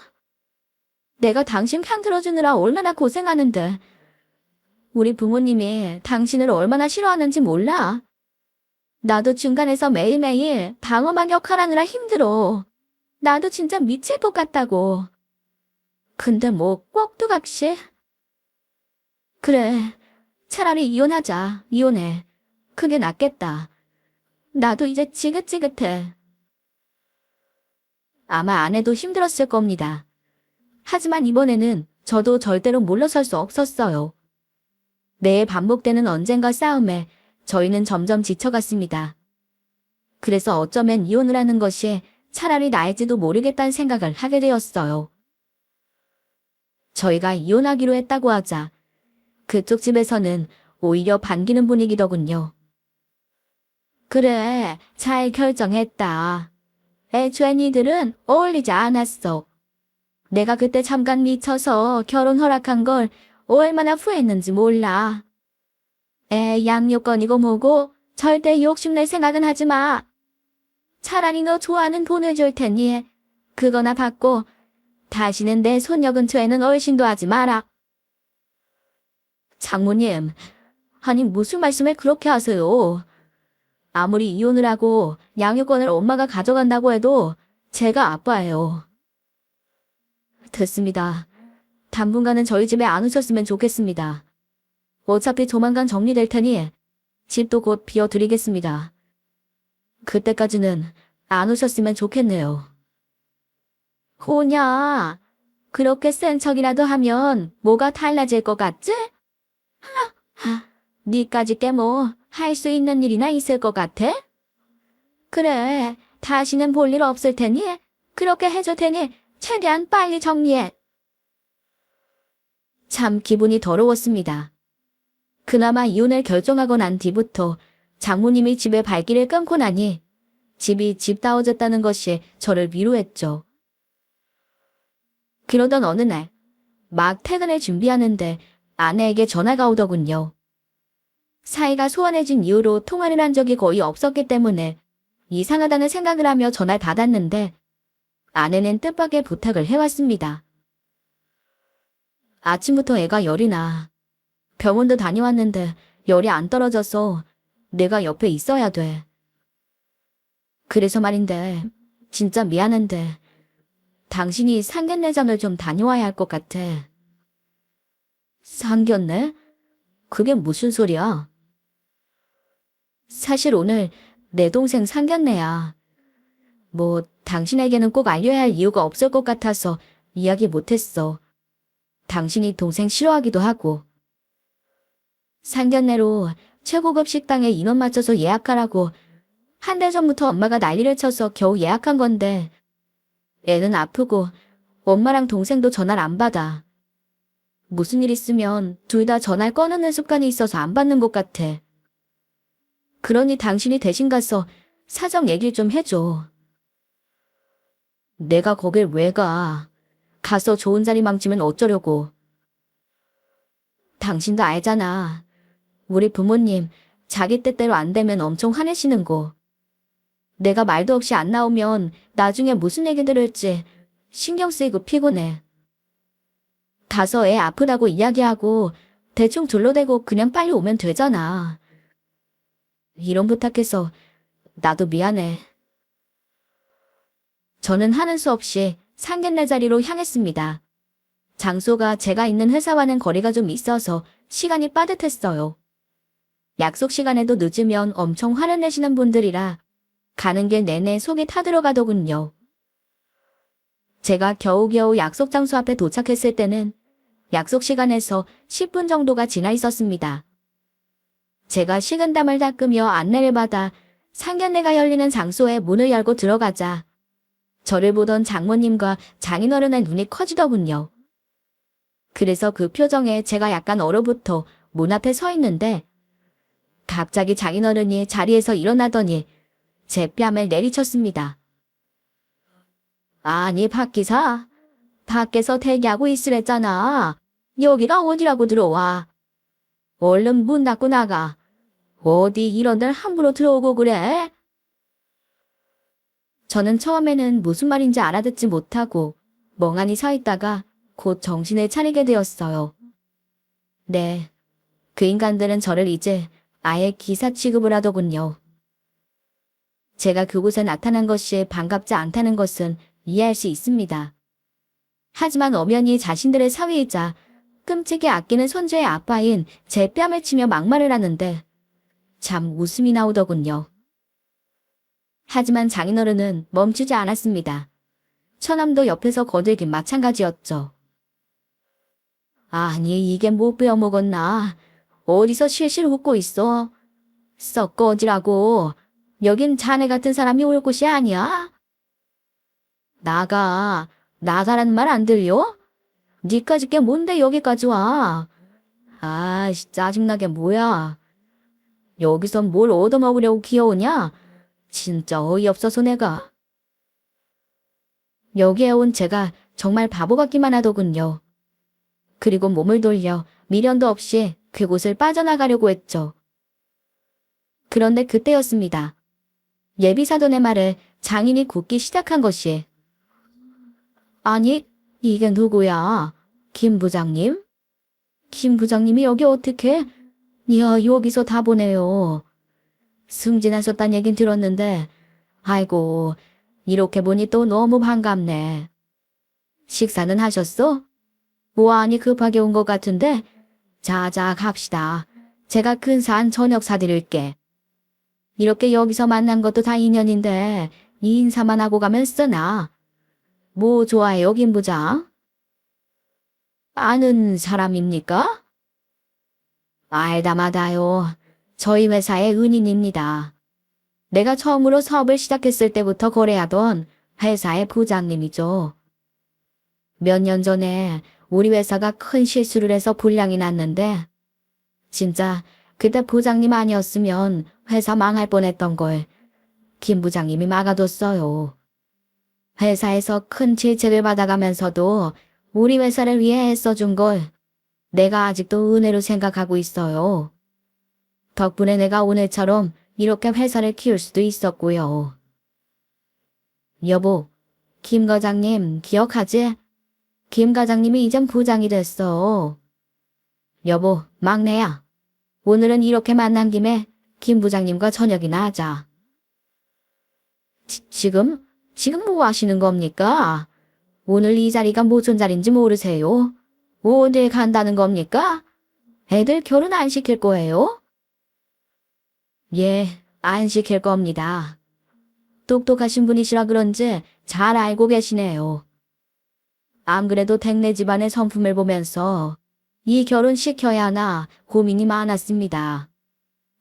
내가 당신 편 들어주느라 얼마나 고생하는데. 우리 부모님이 당신을 얼마나 싫어하는지 몰라. 나도 중간에서 매일매일 방어막 역할하느라 힘들어. 나도 진짜 미칠 것 같다고. 근데 뭐 꼭두각시? 그래, 차라리 이혼하자. 이혼해. 그게 낫겠다. 나도 이제 지긋지긋해. 아마 아내도 힘들었을 겁니다. 하지만 이번에는 저도 절대로 물러설 수 없었어요. 매일 반복되는 언젠가 싸움에 저희는 점점 지쳐갔습니다. 그래서 어쩌면 이혼을 하는 것이 차라리 나을지도 모르겠다는 생각을 하게 되었어요. 저희가 이혼하기로 했다고 하자 그쪽 집에서는 오히려 반기는 분위기더군요. 그래, 잘 결정했다. 애초에 니들은 어울리지 않았어. 내가 그때 잠깐 미쳐서 결혼 허락한 걸 얼마나 후회했는지 몰라. 애 양육권이고 뭐고 절대 욕심낼 생각은 하지 마. 차라리 너 좋아하는 돈을 줄 테니 그거나 받고 다시는 내 손녀 근처에는 얼씬도 하지 마라. 장모님, 아니 무슨 말씀을 그렇게 하세요. 아무리 이혼을 하고 양육권을 엄마가 가져간다고 해도 제가 아빠예요. 됐습니다. 당분간은 저희 집에 안 오셨으면 좋겠습니다. 어차피 조만간 정리될 테니 집도 곧 비워드리겠습니다. 그때까지는 안 오셨으면 좋겠네요. 호냐, 그렇게 센 척이라도 하면 뭐가 달라질 것 같지? 니까지 꽤 뭐 할 수 있는 일이나 있을 것 같아? 그래, 다시는 볼 일 없을 테니 그렇게 해줄 테니 최대한 빨리 정리해. 참 기분이 더러웠습니다. 그나마 이혼을 결정하고 난 뒤부터 장모님이 집에 발길을 끊고 나니 집이 집다워졌다는 것이 저를 위로했죠. 그러던 어느 날 막 퇴근을 준비하는데 아내에게 전화가 오더군요. 사이가 소원해진 이후로 통화를 한 적이 거의 없었기 때문에 이상하다는 생각을 하며 전화를 받았는데 아내는 뜻밖의 부탁을 해왔습니다. 아침부터 애가 열이 나. 병원도 다녀왔는데 열이 안 떨어져서 내가 옆에 있어야 돼. 그래서 말인데 진짜 미안한데 당신이 상견례장을 좀 다녀와야 할 것 같아. 상견례? 그게 무슨 소리야? 사실 오늘 내 동생 상견례야. 뭐 당신에게는 꼭 알려야 할 이유가 없을 것 같아서 이야기 못했어. 당신이 동생 싫어하기도 하고. 상견례로 최고급 식당에 인원 맞춰서 예약하라고 한 달 전부터 엄마가 난리를 쳐서 겨우 예약한 건데 애는 아프고 엄마랑 동생도 전화를 안 받아. 무슨 일 있으면 둘 다 전화를 꺼놓는 습관이 있어서 안 받는 것 같아. 그러니 당신이 대신 가서 사정 얘기를 좀 해줘. 내가 거길 왜 가? 가서 좋은 자리 망치면 어쩌려고. 당신도 알잖아. 우리 부모님 자기 뜻대로 안 되면 엄청 화내시는 거. 내가 말도 없이 안 나오면 나중에 무슨 얘기 들을지 신경 쓰이고 피곤해. 가서 애 아프다고 이야기하고 대충 둘러대고 그냥 빨리 오면 되잖아. 이런 부탁해서 나도 미안해. 저는 하는 수 없이 상견례 자리로 향했습니다. 장소가 제가 있는 회사와는 거리가 좀 있어서 시간이 빠듯했어요. 약속 시간에도 늦으면 엄청 화를 내시는 분들이라 가는 길 내내 속이 타들어가더군요. 제가 겨우겨우 약속 장소 앞에 도착했을 때는 약속 시간에서 10분 정도가 지나 있었습니다. 제가 식은땀을 닦으며 안내를 받아 상견례가 열리는 장소에 문을 열고 들어가자 저를 보던 장모님과 장인어른의 눈이 커지더군요. 그래서 그 표정에 제가 약간 얼어붙어 문 앞에 서 있는데 갑자기 장인어른이 자리에서 일어나더니 제 뺨을 내리쳤습니다. 아니 박기사, 밖에서 대기하고 있으랬잖아. 여기가 어디라고 들어와. 얼른 문 닫고 나가. 어디 이런 데를 함부로 들어오고 그래? 저는 처음에는 무슨 말인지 알아듣지 못하고 멍하니 서 있다가 곧 정신을 차리게 되었어요. 네, 그 인간들은 저를 이제 아예 기사 취급을 하더군요. 제가 그곳에 나타난 것이 반갑지 않다는 것은 이해할 수 있습니다. 하지만 엄연히 자신들의 사위이자 끔찍이 아끼는 손주의 아빠인 제 뺨을 치며 막말을 하는데 참 웃음이 나오더군요. 하지만 장인어른은 멈추지 않았습니다. 처남도 옆에서 거들긴 마찬가지였죠. 아니 이게 못 배워먹었나. 어디서 실실 웃고 있어. 썩 꺼지라고. 여긴 자네 같은 사람이 올 곳이 아니야. 나가라는 말 안 들려? 니까짓 게 뭔데 여기까지 와. 아이씨 짜증나게 뭐야. 여기서 뭘 얻어먹으려고 기어오냐? 진짜 어이없어서 내가. 여기에 온 제가 정말 바보 같기만 하더군요. 그리고 몸을 돌려 미련도 없이 그곳을 빠져나가려고 했죠. 그런데 그때였습니다. 예비사돈의 말에 장인이 굳기 시작한 것이. 아니, 이게 누구야? 김 부장님? 김 부장님이 여기 어떻게? 이야, 여기서 다 보네요. 승진하셨단 얘긴 들었는데, 아이고, 이렇게 보니 또 너무 반갑네. 식사는 하셨어? 뭐하니 급하게 온 것 같은데? 자자 갑시다. 제가 근사한 저녁 사드릴게. 이렇게 여기서 만난 것도 다 인연인데 이 인사만 하고 가면 쓰나? 뭐 좋아해요 김 부장? 아는 사람입니까? 알다마다요. 저희 회사의 은인입니다. 내가 처음으로 사업을 시작했을 때부터 거래하던 회사의 부장님이죠. 몇 년 전에 우리 회사가 큰 실수를 해서 불량이 났는데 진짜 그때 부장님 아니었으면 회사 망할 뻔했던 걸 김 부장님이 막아뒀어요. 회사에서 큰 질책을 받아가면서도 우리 회사를 위해 애써준 걸 내가 아직도 은혜로 생각하고 있어요. 덕분에 내가 오늘처럼 이렇게 회사를 키울 수도 있었고요. 여보, 김 과장님 기억하지? 김 과장님이 이젠 부장이 됐어. 여보, 막내야. 오늘은 이렇게 만난 김에 김 부장님과 저녁이나 하자. 지금? 지금 뭐 하시는 겁니까? 오늘 이 자리가 무슨 자리인지 모르세요? 어딜 간다는 겁니까? 애들 결혼 안 시킬 거예요? 예, 안 시킬 겁니다. 똑똑하신 분이시라 그런지 잘 알고 계시네요. 안 그래도 댁내 집안의 성품을 보면서 이 결혼 시켜야 하나 고민이 많았습니다.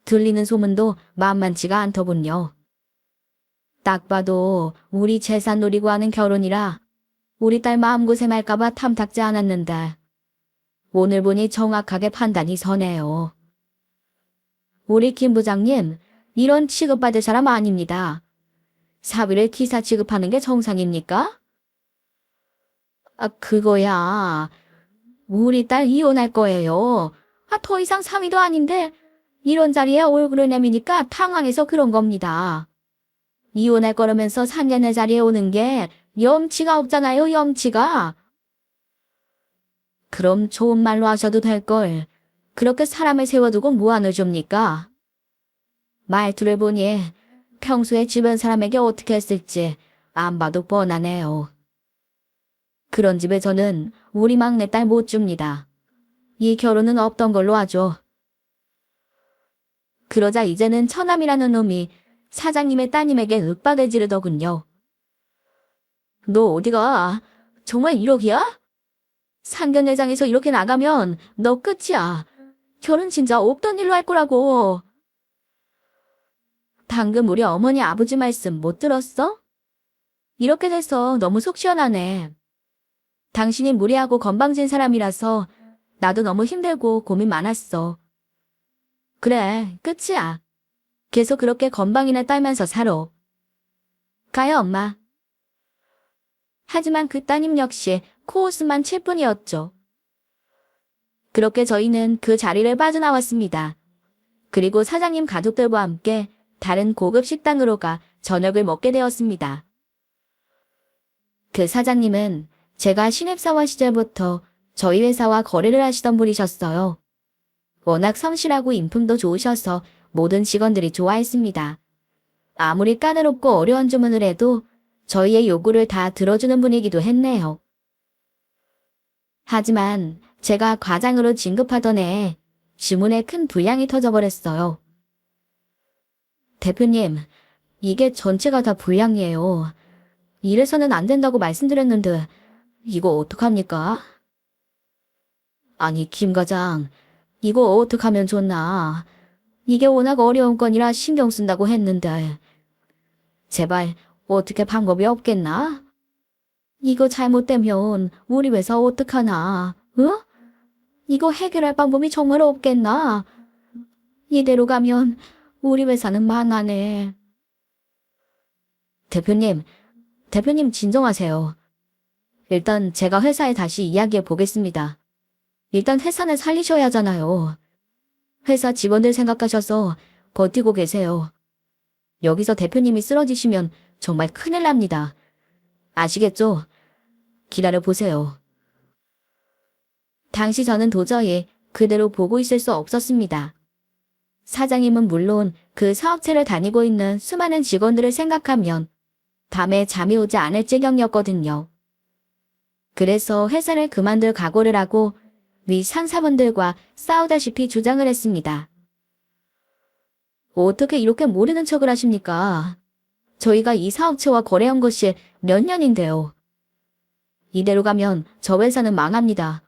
들리는 소문도 만만치가 않더군요. 딱 봐도 우리 재산 노리고 하는 결혼이라 우리 딸 마음고생할까봐 탐탁지 않았는데 오늘 보니 정확하게 판단이 서네요. 우리 김 부장님 이런 취급받을 사람 아닙니다. 사위를 기사 취급하는 게 정상입니까? 그거야. 우리 딸 이혼할 거예요. 더 이상 사위도 아닌데 이런 자리에 얼굴을 내미니까 당황해서 그런 겁니다. 이혼할 거라면서 상견례 자리에 오는 게 염치가 없잖아요, 염치가. 그럼 좋은 말로 하셔도 될걸. 그렇게 사람을 세워두고 뭐 하는 줍니까? 말투를 보니 평소에 주변 사람에게 어떻게 했을지 안 봐도 뻔하네요. 그런 집에 저는 우리 막내딸 못 줍니다. 이 결혼은 없던 걸로 하죠. 그러자 이제는 처남이라는 놈이 사장님의 따님에게 윽박을 지르더군요. 너 어디가? 정말 1억이야? 상견례장에서 이렇게 나가면 너 끝이야. 결혼 진짜 없던 일로 할 거라고. 방금 우리 어머니 아버지 말씀 못 들었어? 이렇게 돼서 너무 속 시원하네. 당신이 무례하고 건방진 사람이라서 나도 너무 힘들고 고민 많았어. 그래, 끝이야. 계속 그렇게 건방이나 떨면서 살아. 가요, 엄마. 하지만 그 따님 역시 코웃음만 칠 뿐이었죠. 그렇게 저희는 그 자리를 빠져나왔습니다. 그리고 사장님 가족들과 함께 다른 고급 식당으로 가 저녁을 먹게 되었습니다. 그 사장님은 제가 신입사원 시절부터 저희 회사와 거래를 하시던 분이셨어요. 워낙 성실하고 인품도 좋으셔서 모든 직원들이 좋아했습니다. 아무리 까다롭고 어려운 주문을 해도 저희의 요구를 다 들어주는 분이기도 했네요. 하지만 제가 과장으로 진급하던 해에 주문에 큰 불량이 터져버렸어요. 대표님, 이게 전체가 다 불량이에요. 이래서는 안 된다고 말씀드렸는데 이거 어떡합니까? 아니, 김 과장, 이거 어떡하면 좋나? 이게 워낙 어려운 건이라 신경 쓴다고 했는데 제발 어떻게 방법이 없겠나? 이거 잘못되면 우리 회사 어떡하나? 어? 이거 해결할 방법이 정말 없겠나? 이대로 가면 우리 회사는 망하네. 대표님 진정하세요. 일단 제가 회사에 다시 이야기해 보겠습니다. 일단 회사는 살리셔야 하잖아요. 회사 직원들 생각하셔서 버티고 계세요. 여기서 대표님이 쓰러지시면 정말 큰일 납니다. 아시겠죠? 기다려보세요. 당시 저는 도저히 그대로 보고 있을 수 없었습니다. 사장님은 물론 그 사업체를 다니고 있는 수많은 직원들을 생각하면 밤에 잠이 오지 않을 지경이었거든요. 그래서 회사를 그만둘 각오를 하고 위 상사분들과 싸우다시피 주장을 했습니다. 어떻게 이렇게 모르는 척을 하십니까? 저희가 이 사업체와 거래한 것이 몇 년인데요. 이대로 가면 저 회사는 망합니다.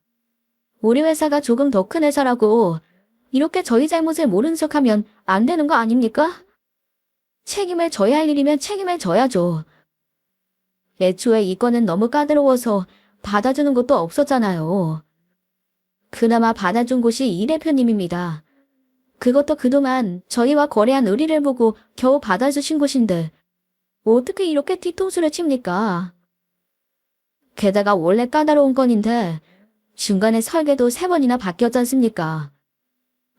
우리 회사가 조금 더 큰 회사라고 이렇게 저희 잘못을 모르는 척하면 안 되는 거 아닙니까? 책임을 져야 할 일이면 책임을 져야죠. 애초에 이 건은 너무 까다로워서 받아주는 것도 없었잖아요. 그나마 받아준 곳이 이 대표님입니다. 그것도 그동안 저희와 거래한 의리를 보고 겨우 받아주신 곳인데 어떻게 이렇게 뒤통수를 칩니까? 게다가 원래 까다로운 건인데 중간에 설계도 3번이나 바뀌었지 않습니까?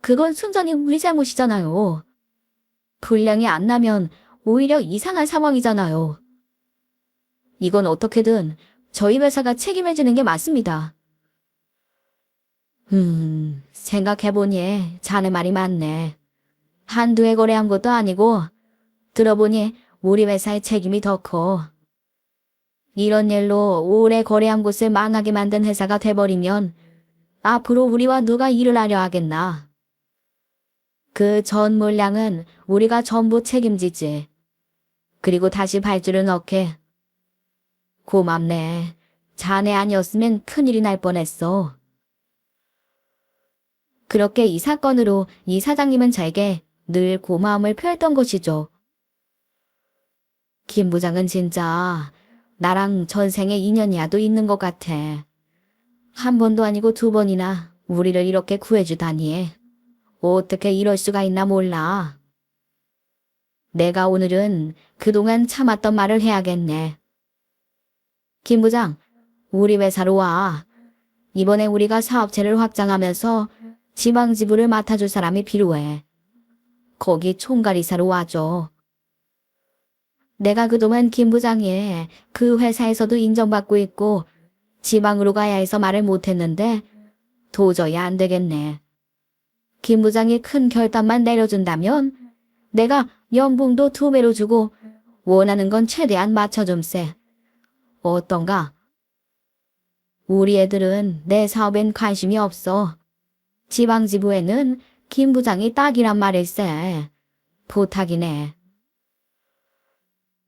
그건 순전히 우리 잘못이잖아요. 분량이 안 나면 오히려 이상한 상황이잖아요. 이건 어떻게든 저희 회사가 책임을 지는 게 맞습니다. 생각해보니 자네 말이 맞네. 한두 해 거래한 것도 아니고 들어보니 우리 회사의 책임이 더 커. 이런 일로 오래 거래한 곳을 망하게 만든 회사가 돼버리면 앞으로 우리와 누가 일을 하려 하겠나. 그 전 물량은 우리가 전부 책임지지. 그리고 다시 발주를 넣게. 고맙네. 자네 아니었으면 큰일이 날 뻔했어. 그렇게 이 사건으로 이 사장님은 저에게 늘 고마움을 표했던 것이죠. 김 부장은 진짜 나랑 전생에 인연이라도 있는 것 같아. 한 번도 아니고 2번이나 우리를 이렇게 구해주다니. 어떻게 이럴 수가 있나 몰라. 내가 오늘은 그동안 참았던 말을 해야겠네. 김 부장, 우리 회사로 와. 이번에 우리가 사업체를 확장하면서 지방지부를 맡아줄 사람이 필요해. 거기 총괄이사로 와줘. 내가 그동안 김 부장이 그 회사에서도 인정받고 있고 지방으로 가야 해서 말을 못했는데 도저히 안 되겠네. 김 부장이 큰 결단만 내려준다면 내가 연봉도 2배로 주고 원하는 건 최대한 맞춰줌세. 어떤가? 우리 애들은 내 사업엔 관심이 없어. 지방지부에는 김 부장이 딱이란 말일세. 부탁이네.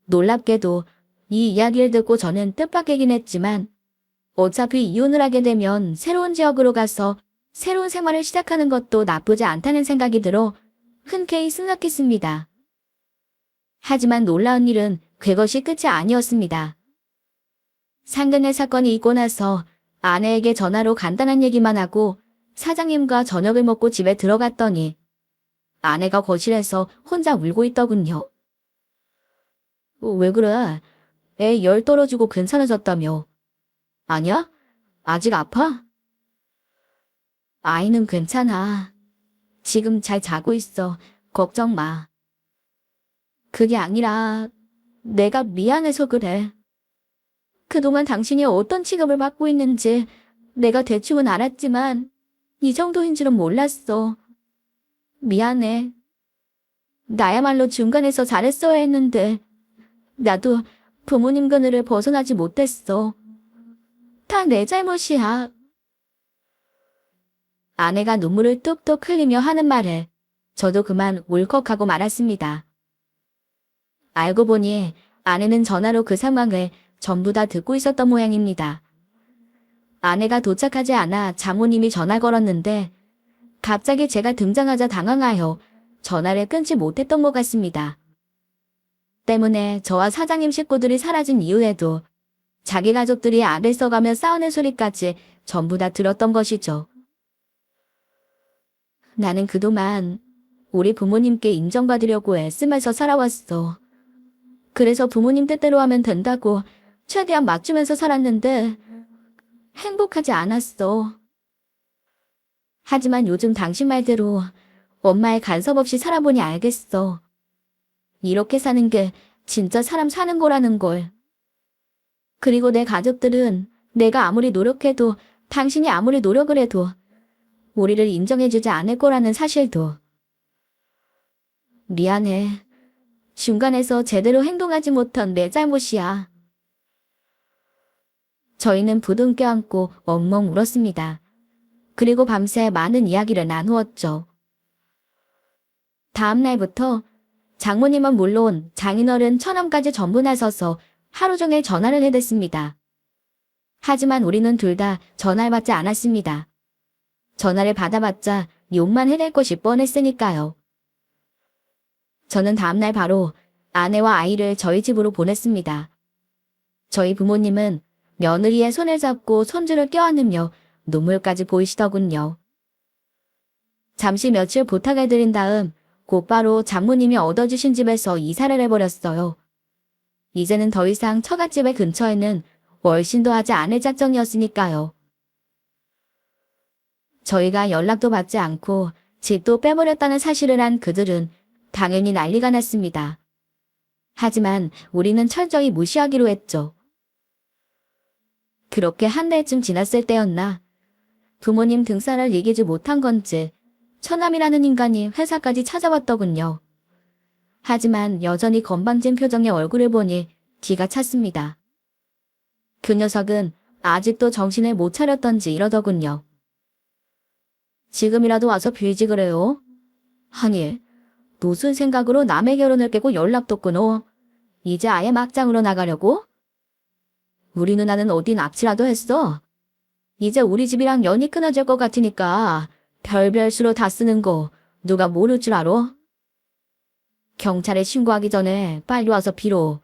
놀랍게도 이 이야기를 듣고 저는 뜻밖이긴 했지만 어차피 이혼을 하게 되면 새로운 지역으로 가서 새로운 생활을 시작하는 것도 나쁘지 않다는 생각이 들어 흔쾌히 승낙했습니다. 하지만 놀라운 일은 그것이 끝이 아니었습니다. 상근의 사건이 있고 나서 아내에게 전화로 간단한 얘기만 하고 사장님과 저녁을 먹고 집에 들어갔더니 아내가 거실에서 혼자 울고 있더군요. 왜 그래? 애 열 떨어지고 괜찮아졌다며. 아니야? 아직 아파? 아이는 괜찮아. 지금 잘 자고 있어. 걱정 마. 그게 아니라 내가 미안해서 그래. 그동안 당신이 어떤 취급을 받고 있는지 내가 대충은 알았지만 이 정도인 줄은 몰랐어. 미안해. 나야말로 중간에서 잘했어야 했는데 나도 부모님 그늘을 벗어나지 못했어. 다 내 잘못이야. 아내가 눈물을 뚝뚝 흘리며 하는 말에 저도 그만 울컥하고 말았습니다. 알고 보니 아내는 전화로 그 상황을 전부 다 듣고 있었던 모양입니다. 아내가 도착하지 않아 장모님이 전화 걸었는데 갑자기 제가 등장하자 당황하여 전화를 끊지 못했던 것 같습니다. 때문에 저와 사장님 식구들이 사라진 이후에도 자기 가족들이 악을 써가며 싸우는 소리까지 전부 다 들었던 것이죠. 나는 그동안 우리 부모님께 인정받으려고 애쓰면서 살아왔어. 그래서 부모님 뜻대로 하면 된다고 최대한 맞추면서 살았는데 행복하지 않았어. 하지만 요즘 당신 말대로 엄마의 간섭 없이 살아보니 알겠어. 이렇게 사는 게 진짜 사람 사는 거라는 걸. 그리고 내 가족들은 내가 아무리 노력해도 당신이 아무리 노력을 해도 우리를 인정해주지 않을 거라는 사실도. 미안해. 중간에서 제대로 행동하지 못한 내 잘못이야. 저희는 부둥 껴안고 엉엉 울었습니다. 그리고 밤새 많은 이야기를 나누었죠. 다음 날부터 장모님은 물론 장인어른 처남까지 전부 나서서 하루 종일 전화를 해댔습니다. 하지만 우리는 둘 다 전화를 받지 않았습니다. 전화를 받아봤자 욕만 해댈 것이 뻔했으니까요. 저는 다음날 바로 아내와 아이를 저희 집으로 보냈습니다. 저희 부모님은 며느리의 손을 잡고 손주를 껴안으며 눈물까지 보이시더군요. 잠시 며칠 부탁해드린 다음 곧바로 장모님이 얻어주신 집에서 이사를 해버렸어요. 이제는 더 이상 처갓집의 근처에는 월신도 하지 않을 작정이었으니까요. 저희가 연락도 받지 않고 집도 빼버렸다는 사실을 한 그들은 당연히 난리가 났습니다. 하지만 우리는 철저히 무시하기로 했죠. 그렇게 한 달쯤 지났을 때였나 부모님 등살을 이기지 못한 건지 처남이라는 인간이 회사까지 찾아왔더군요. 하지만 여전히 건방진 표정의 얼굴을 보니 기가 찼습니다. 그 녀석은 아직도 정신을 못 차렸던지 이러더군요. 지금이라도 와서 빌지 그래요? 아니, 무슨 생각으로 남의 결혼을 깨고 연락도 끊어? 이제 아예 막장으로 나가려고? 우리 누나는 어디 납치라도 했어? 이제 우리 집이랑 연이 끊어질 것 같으니까 별별 수로 다 쓰는 거 누가 모를 줄 알아? 경찰에 신고하기 전에 빨리 와서 빌어.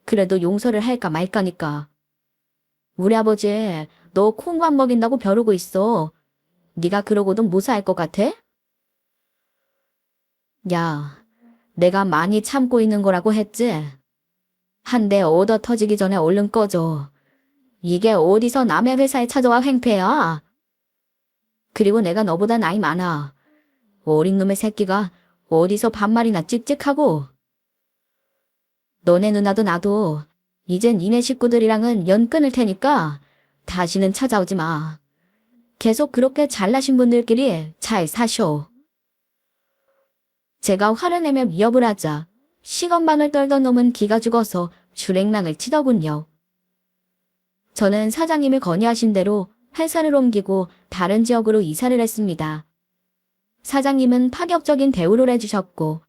그래도 용서를 할까 말까니까. 우리 아버지 너 콩밥 먹인다고 벼르고 있어. 네가 그러고도 무사할 것 같아? 야, 내가 많이 참고 있는 거라고 했지? 한 대 얻어 터지기 전에 얼른 꺼져. 이게 어디서 남의 회사에 찾아와 횡패야? 그리고 내가 너보다 나이 많아. 어린 놈의 새끼가 어디서 반말이나 찍찍하고. 너네 누나도 나도 이젠 니네 식구들이랑은 연 끊을 테니까 다시는 찾아오지 마. 계속 그렇게 잘나신 분들끼리 잘 사셔. 제가 화를 내며 위협을 하자 시건방을 떨던 놈은 기가 죽어서 주랭랑을 치더군요. 저는 사장님이 건의하신 대로 회사를 옮기고 다른 지역으로 이사를 했습니다. 사장님은 파격적인 대우를 해주셨고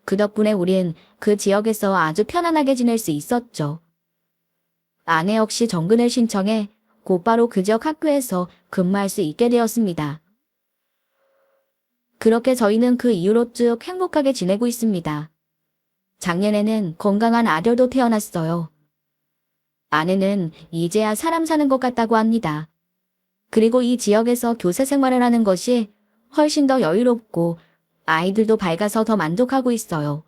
그 덕분에 우린 그 지역에서 아주 편안하게 지낼 수 있었죠. 아내 역시 정근을 신청해 곧바로 그 지역 학교에서 근무할 수 있게 되었습니다. 그렇게 저희는 그 이후로 쭉 행복하게 지내고 있습니다. 작년에는 건강한 아들도 태어났어요. 아내는 이제야 사람 사는 것 같다고 합니다. 그리고 이 지역에서 교사 생활을 하는 것이 훨씬 더 여유롭고 아이들도 밝아서 더 만족하고 있어요.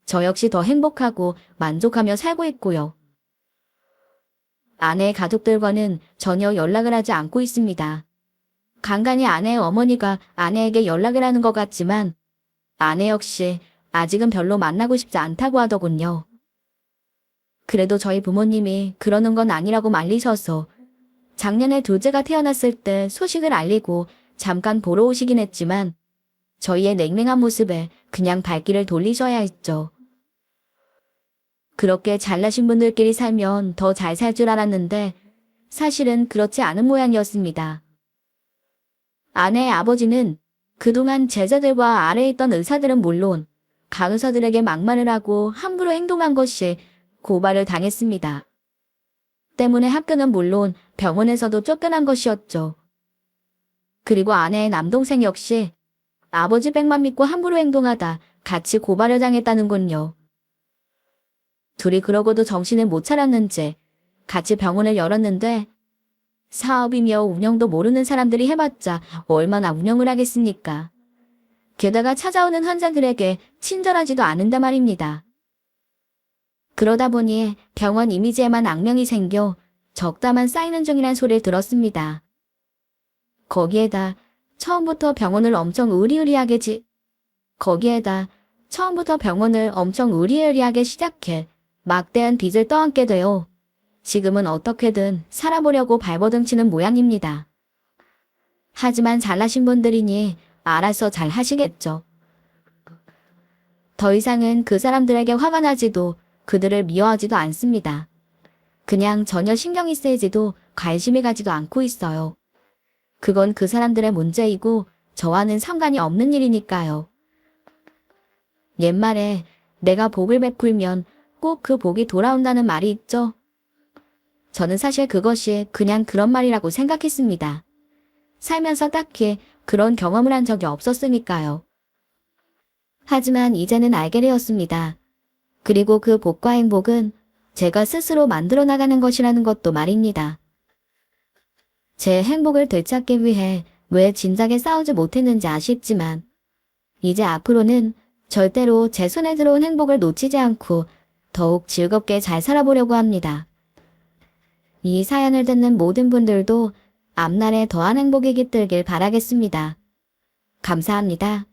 저 역시 더 행복하고 만족하며 살고 있고요. 아내의 가족들과는 전혀 연락을 하지 않고 있습니다. 간간히 아내의 어머니가 아내에게 연락을 하는 것 같지만 아내 역시 아직은 별로 만나고 싶지 않다고 하더군요. 그래도 저희 부모님이 그러는 건 아니라고 말리셔서 작년에 둘째가 태어났을 때 소식을 알리고 잠깐 보러 오시긴 했지만 저희의 냉랭한 모습에 그냥 발길을 돌리셔야 했죠. 그렇게 잘나신 분들끼리 살면 더 잘 살 줄 알았는데 사실은 그렇지 않은 모양이었습니다. 아내의 아버지는 그동안 제자들과 아래에 있던 의사들은 물론 간호사들에게 막말을 하고 함부로 행동한 것이 고발을 당했습니다. 때문에 학교는 물론 병원에서도 쫓겨난 것이었죠. 그리고 아내의 남동생 역시 아버지 백만 믿고 함부로 행동하다 같이 고발을 당했다는군요. 둘이 그러고도 정신을 못 차렸는지 같이 병원을 열었는데 사업이며 운영도 모르는 사람들이 해봤자 얼마나 운영을 하겠습니까? 게다가 찾아오는 환자들에게 친절하지도 않은다 말입니다. 그러다 보니 병원 이미지에만 악명이 생겨 적다만 쌓이는 중이란 소리를 들었습니다. 거기에다 처음부터 병원을 엄청 의리의리하게 시작해 막대한 빚을 떠안게 되어 지금은 어떻게든 살아보려고 발버둥치는 모양입니다. 하지만 잘나신 분들이니 알아서 잘 하시겠죠. 더 이상은 그 사람들에게 화가 나지도 그들을 미워하지도 않습니다. 그냥 전혀 신경이 쓰이지도 관심이 가지도 않고 있어요. 그건 그 사람들의 문제이고 저와는 상관이 없는 일이니까요. 옛말에 내가 복을 베풀면 꼭 그 복이 돌아온다는 말이 있죠. 저는 사실 그것이 그냥 그런 말이라고 생각했습니다. 살면서 딱히 그런 경험을 한 적이 없었으니까요. 하지만 이제는 알게 되었습니다. 그리고 그 복과 행복은 제가 스스로 만들어 나가는 것이라는 것도 말입니다. 제 행복을 되찾기 위해 왜 진작에 싸우지 못했는지 아쉽지만 이제 앞으로는 절대로 제 손에 들어온 행복을 놓치지 않고 더욱 즐겁게 잘 살아보려고 합니다. 이 사연을 듣는 모든 분들도 앞날에 더한 행복이 깃들길 바라겠습니다. 감사합니다.